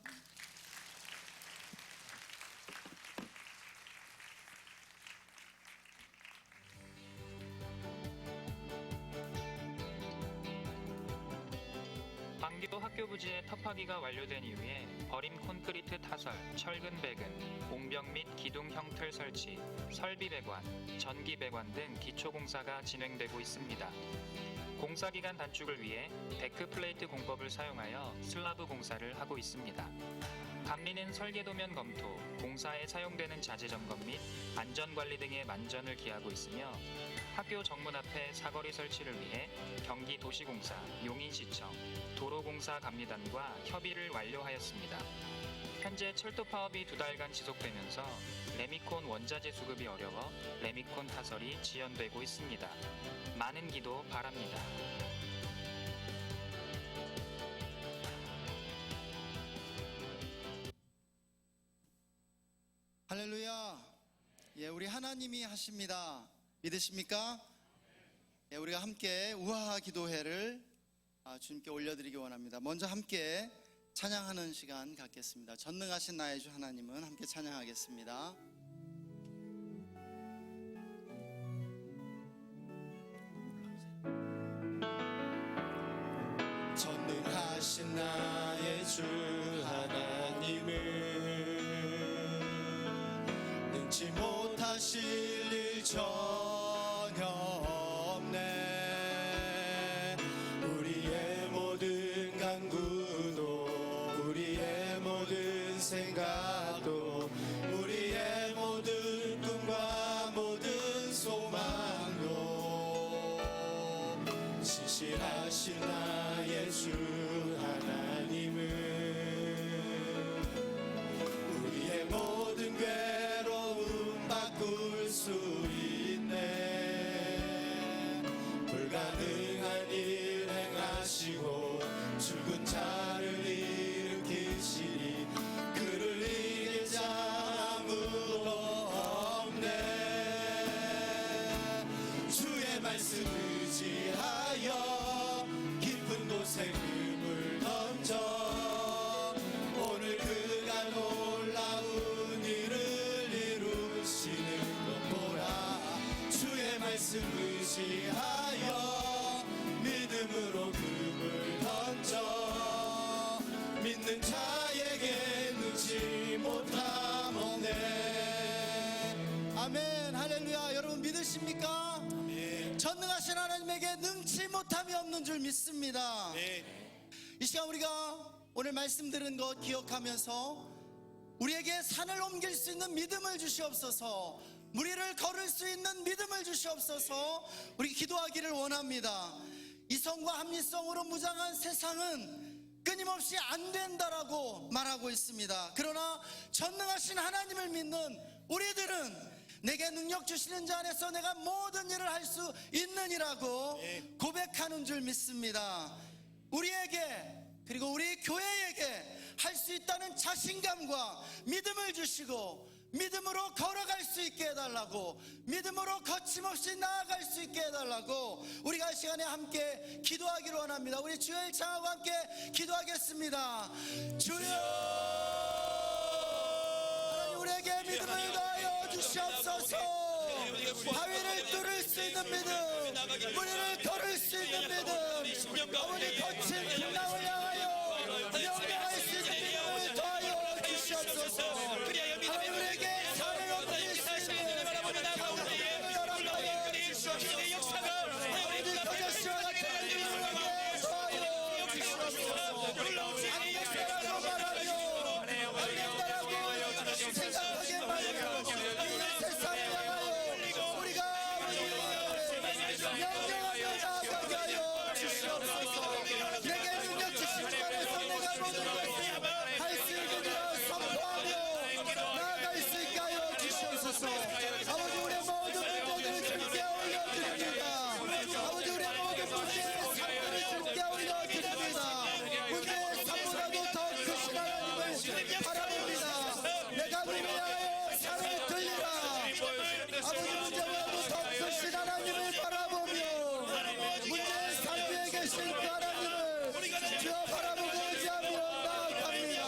광교 학교 부지의 터파기가 완료된 이후에 버림 콘크리트 타설, 철근 배근, 옹벽 및 기둥 형틀 설치, 설비 배관, 전기 배관 등 기초 공사가 진행되고 있습니다. 공사 기간 단축을 위해 데크 플레이트 공법을 사용하여 슬라브 공사를 하고 있습니다. 감리는 설계도면 검토, 공사에 사용되는 자재 점검 및 안전 관리 등의 만전을 기하고 있으며 학교 정문 앞에 사거리 설치를 위해 경기도시공사, 용인시청, 도로공사 감리단과 협의를 완료하였습니다. 현재 철도 파업이 2달간 지속되면서 레미콘 원자재 수급이 어려워 레미콘 타설이 지연되고 있습니다. 많은 기도 바랍니다. 할렐루야. 예, 우리 하나님이 하십니다. 믿으십니까? 예, 우리가 함께 우아하 기도회를 주님께 올려드리기 원합니다. 먼저 함께 찬양하는 시간 갖겠습니다. 전능하신 나의 주 하나님은 함께 찬양하겠습니다. 전능하신 나의 주 하나님은 능치 못하실 일 전혀 없네. 우리의 모든 간구도 우리의 모든 생각도 우리의 모든 꿈과 모든 소망도 신실하신 나의 주 하나님은 우리의 모든 괴로움 바꿀 수 있네. 불가능한 일 행하시고 죽은 자를 일으키시니 그를 이길 자 아무도 없네. 주의 말씀 의지하여 깊은 곳에 금을 던져 오늘 그가 놀라운 일을 이루시는 것 보라. 주의 말씀 의지하여 믿음으로 금을 던져 믿는 자에게 능치 못함 없네. 아멘. 할렐루야. 여러분 믿으십니까? 전능하신 하나님에게 능치 못함이 없는 줄 믿습니다. 이 시간 우리가 오늘 말씀 들은 것 기억하면서 우리에게 산을 옮길 수 있는 믿음을 주시옵소서, 무리를 걸을 수 있는 믿음을 주시옵소서. 우리 기도하기를 원합니다. 이성과 합리성으로 무장한 세상은 끊임없이 안 된다라고 말하고 있습니다. 그러나 전능하신 하나님을 믿는 우리들은 내게 능력 주시는 자 안에서 내가 모든 일을 할 수 있느니라고 고백하는 줄 믿습니다. 우리에게 그리고 우리 교회에게 할 수 있다는 자신감과 믿음을 주시고 믿음으로 걸어갈 수 있게 해달라고, 믿음으로 거침없이 나아갈 수 있게 해달라고 우리가 이 시간에 함께 기도하기를 원합니다. 우리 주의 일창하고 함께 기도하겠습니다. 주여, 하나님 우리에게 믿음을 더하여 주시옵소서. 바위를 뚫을 수 있는 믿음, 무리를 걸을 수 있는 믿음, 아버지 거친 풍랑을 향하여 명령할 수 있는 믿음을 더하여 주시옵소서. 하나님 우리에게 산을 엎을 수 있는 강력함을 허락하여 주시옵소서. 아버지 거저씨와 같은 믿음을 더하여 주시옵소서. 안된다라고 말하며 안된다라고 생각하게 말며 이 세상을 향하여 우리가 명령하며 나아가게 하여 주시옵소서. 내게 능력 주신 주 안에서 내가 모든 것을 할 수 있느니라 선포하며 나아갈 수 있게 하여 주시옵소서. 아버지 우리의 모든 문제들을 주께 올려드립니다. 아버지 우리의 모든 문제의 상들을 주께 올려드립니다. 문제의 상보다도 더 크신 하나님을 바라봅니다. 내가 눈을 향하여 산을 들리라. 아버지 문제보다도 더 크신 하나님을 바라보며 문제의 산 위에 계신 그 하나님을 주여 바라보고 의지하며 나아갑니다.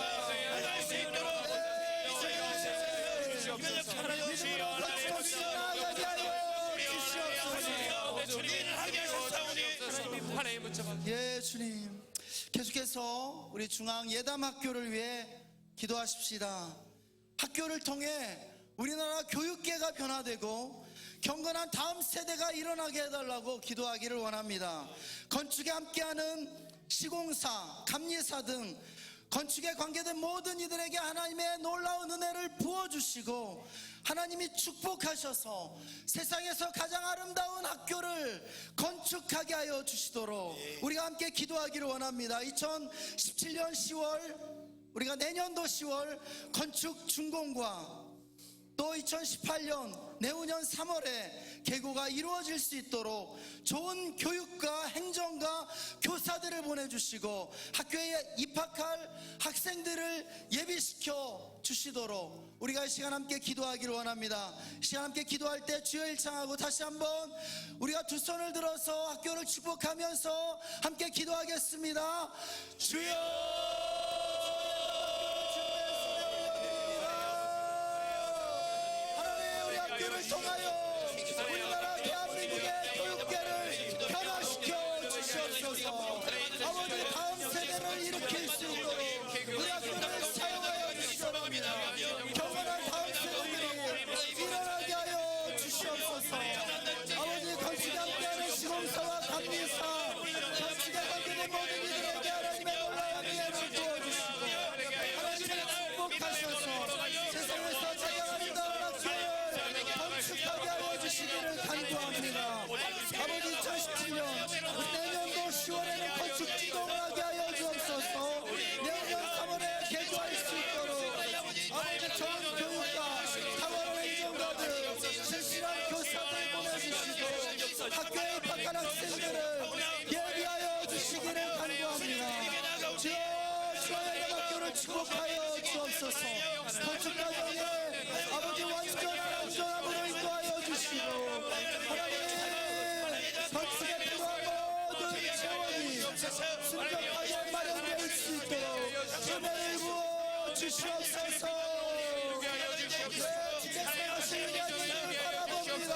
믿음으로 거침없이 나아가게 하여 주시옵소서. 예 주님, 계속해서 우리 중앙 예담학교를 위해 기도하십시다. 학교를 통해 우리나라 교육계가 변화되고 경건한 다음 세대가 일어나게 해달라고 기도하기를 원합니다. 건축에 함께하는 시공사, 감리사 등 건축에 관계된 모든 이들에게 하나님의 놀라운 은혜를 부어주시고 하나님이 축복하셔서 세상에서 가장 아름다운 학교를 건축하게 하여 주시도록 우리가 함께 기도하기를 원합니다. 2017년 10월 우리가 내년도 10월 건축 준공과 또 2018년 내후년 3월에 개고가 이루어질 수 있도록 좋은 교육과 행정과 교사들을 보내주시고 학교에 입학할 학생들을 예비시켜 주시도록 우리가 이 시간 함께 기도하기를 원합니다. 이 시간 함께 기도할 때 주여 일창하고 다시 한번 우리가 두 손을 들어서 학교를 축복하면서 함께 기도하겠습니다. 주여 학교를 통하여 우리나라 대한민국의 교육계를 변화시켜 주시옵소서. 아버지 다음 세대를 일으킬 수 있도록 우리 학교를 사용하여 주시옵소서. 경건한 다음 세대들이 일어나게 하여 주시옵소서. 아버지 건축에 함께하는 시공사와 감리사 건축에 관계된 모든 이들에게 하나님의 놀라운 은혜를 부어주시고 하나님의 축복하셔서 세상에서 가장 아름다운 학교를 건축하게 하여 주시기를 간구합니다. 아버지 2017년 내년도 10월에는 건축 지도를 하게 하여 주옵소서. 내년 3월에 개교할 수 있도록 아버지 좋은 교육과 탁월한 행정가들 실실한 교사들 보내주시고 학교에 입학한 학생들을 예비하여 주시기를 간구합니다. 주여 주의 학교를 축복하여 주옵소서. 건축 과정에 아버지 완전한 안전함으로 인도하여 주시고 하나님 건축에 필요한 모든 재원이 순적하게 마련될 수 있도록 은혜를 부어 주시옵소서. 진짜 생하시는 이야기를 바라봅니다.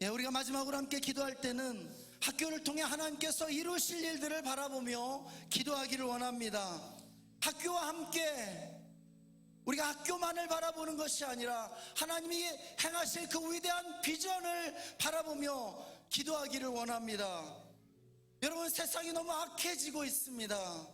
예, 우리가 마지막으로 함께 기도할 때는 학교를 통해 하나님께서 이루실 일들을 바라보며 기도하기를 원합니다. 학교와 함께 우리가 학교만을 바라보는 것이 아니라 하나님이 행하실 그 위대한 비전을 바라보며 기도하기를 원합니다. 여러분, 세상이 너무 악해지고 있습니다.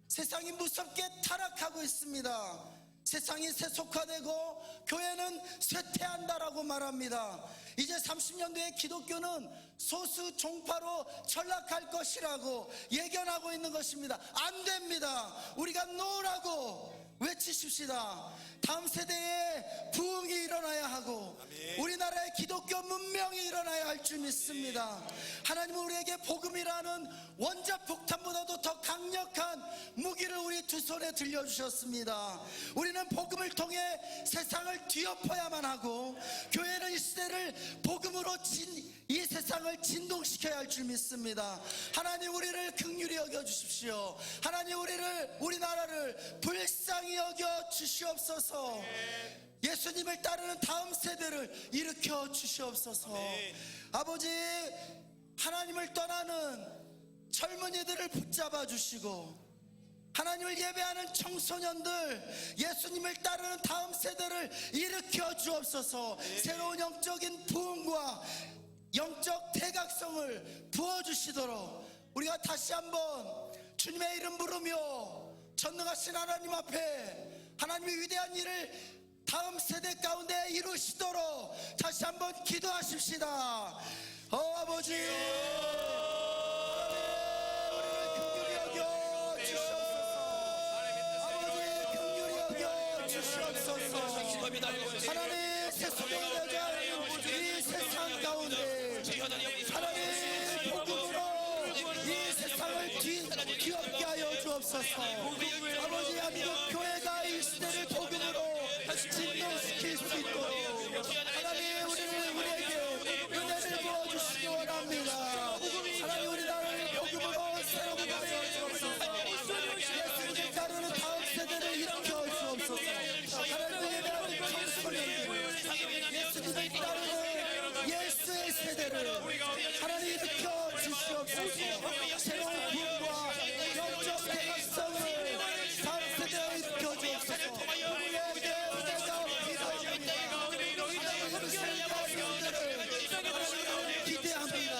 세상이 무섭게 타락하고 있습니다. 세상이 세속화되고 교회는 쇠퇴한다라고 말합니다. 이제 30년 뒤에 기독교는 소수 종파로 전락할 것이라고 예견하고 있는 것입니다. 안 됩니다. 우리가 노라고 외치십시다. 다음 세대에 부흥이 일어나야 하고 우리나라의 기독교 문명이 일어나야 할 줄 믿습니다. 하나님은 우리에게 복음이라는 원자폭탄보다도 더 강력한 무기를 우리 두 손에 들려주셨습니다. 우리는 복음을 통해 세상을 뒤엎어야만 하고 교회는 이 시대를 복음으로 진 이 세상 세상을 진동시켜야 할 줄 믿습니다. 하나님 우리를 긍휼히 여겨 주십시오. 하나님 우리나라를 불쌍히 여겨 주시옵소서. 예수님을 따르는 다음 세대를 일으켜 주시옵소서. 아버지, 하나님을 떠나는 젊은이들을 붙잡아 주시고, 하나님을 예배하는 청소년들, 예수님을 따르는 다음 세대를 일으켜 주옵소서. 새로운 영적인 부흥과 영적 대각성을 부어주시도록 우리가 다시 한번 주님의 이름 부르며 전능하신 하나님 앞에 하나님의 위대한 일을 다음 세대 가운데 이루시도록 다시 한번 기도하십시다. 아버지, 하나님 세상에 대한 이 세상 가운데 하나님 복음으로 이 세상을 귀엽게 하여 주옵소서. 아버지, 한국 교회가 이 시대를 복음으로 진동시킬 수 있도록 하나님 우리에게 은혜를 부어주시기 원합니다. 하나님 우리나라를 복음으로 새롭게 하여 주옵소서. 예수님을 따르는 다음 세대를 일으켜 주옵소서. 예수님을 따르는 예수의 세대를 하나님 일으켜 주시옵소서. 새로운 부흥과 영적 대각성을 다음 세대에 일으켜 주옵소서. 우리에게 은혜가 필요합니다. 하나님을 기대합니다.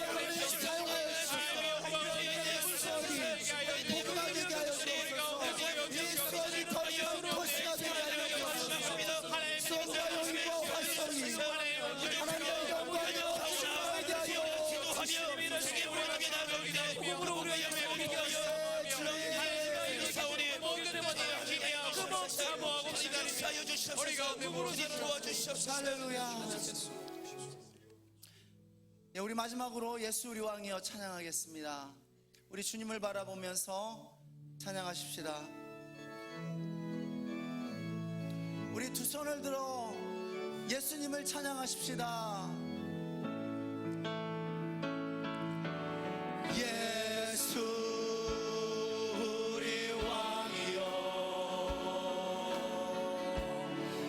하나님을 사용하여 주옵소서. 복음하게 하여 주옵소서. 이 수원이 거룩한 도시가 되게 하여 주옵소서. 수원과 영광 활성이 하나님의 영광을 충만하게 하여 주옵소서. 할렐루야. 예, 우리 마지막으로 예수 우리 왕이여 찬양하겠습니다. 우리 주님을 바라보면서 찬양하십시다. 우리 두 손을 들어 예수님을 찬양하십시다. 예수 우리 왕이여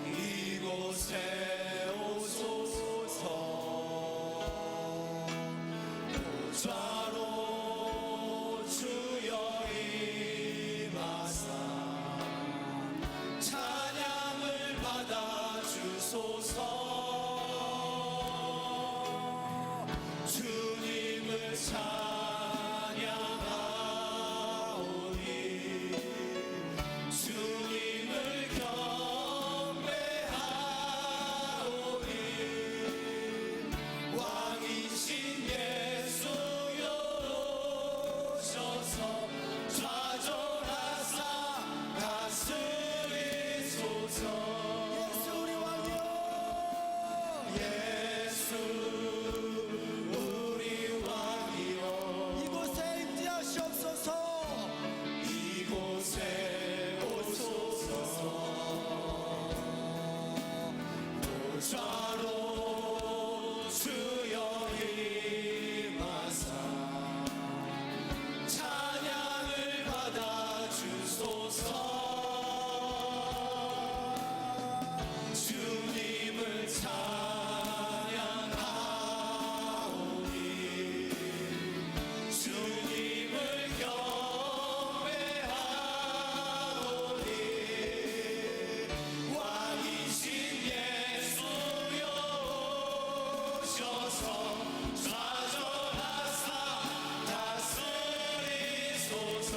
이곳에 오소서. 보좌로 주여 임하사 찬양을 받아 주소서. 주님을 찬양하오니 주님을 경배하오니 왕이신 예수여 오셔서 좌절하사 다스리소서. 예수 우리 왕이여, 예수 우리 왕이여 이곳에 임재하시옵소서. 이곳에 오소서. 보좌로 주여 임하사 찬양을 받아 주소서. 주님을 찬양하오니 주님을 경배하오니 왕이신 예수여 오셔서 좌절하사 다스리소서.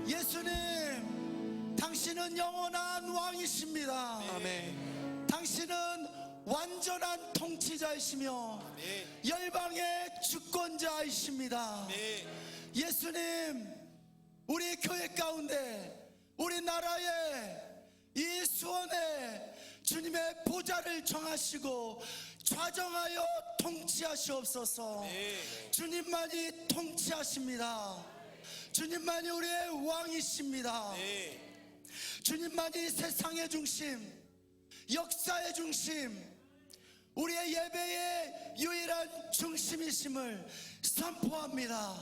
예수님, 당신은 영원한 왕이십니다. 아멘. 당신은 완전한 통치자이시며 열방의 주권자이십니다. 예수님, 우리 교회 가운데 우리 나라에 이 수원에 주님의 보좌를 정하시고 좌정하여 통치하시옵소서. 주님만이 통치하십니다. 주님만이 우리의 왕이십니다. 주님만이 세상의 중심, 역사의 중심, 우리의 예배의 유일한 중심이심을 선포합니다.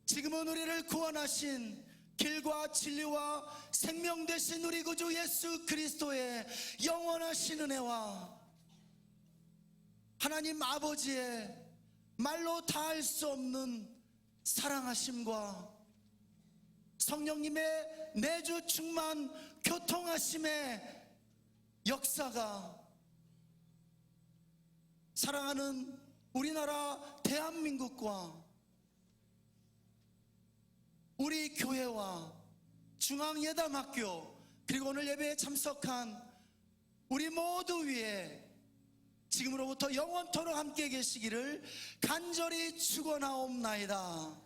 지금은 우리를 구원하신 길과 진리와 생명 되신 우리 구주 예수 그리스도의 영원하신 은혜와 하나님 아버지의 말로 다할 수 없는 사랑하심과 성령님의 내주 충만 교통하심의 역사가 사랑하는 우리나라 대한민국과 우리 교회와 중앙예담학교 그리고 오늘 예배에 참석한 우리 모두 위에 지금으로부터 영원토록 함께 계시기를 간절히 축원하옵나이다.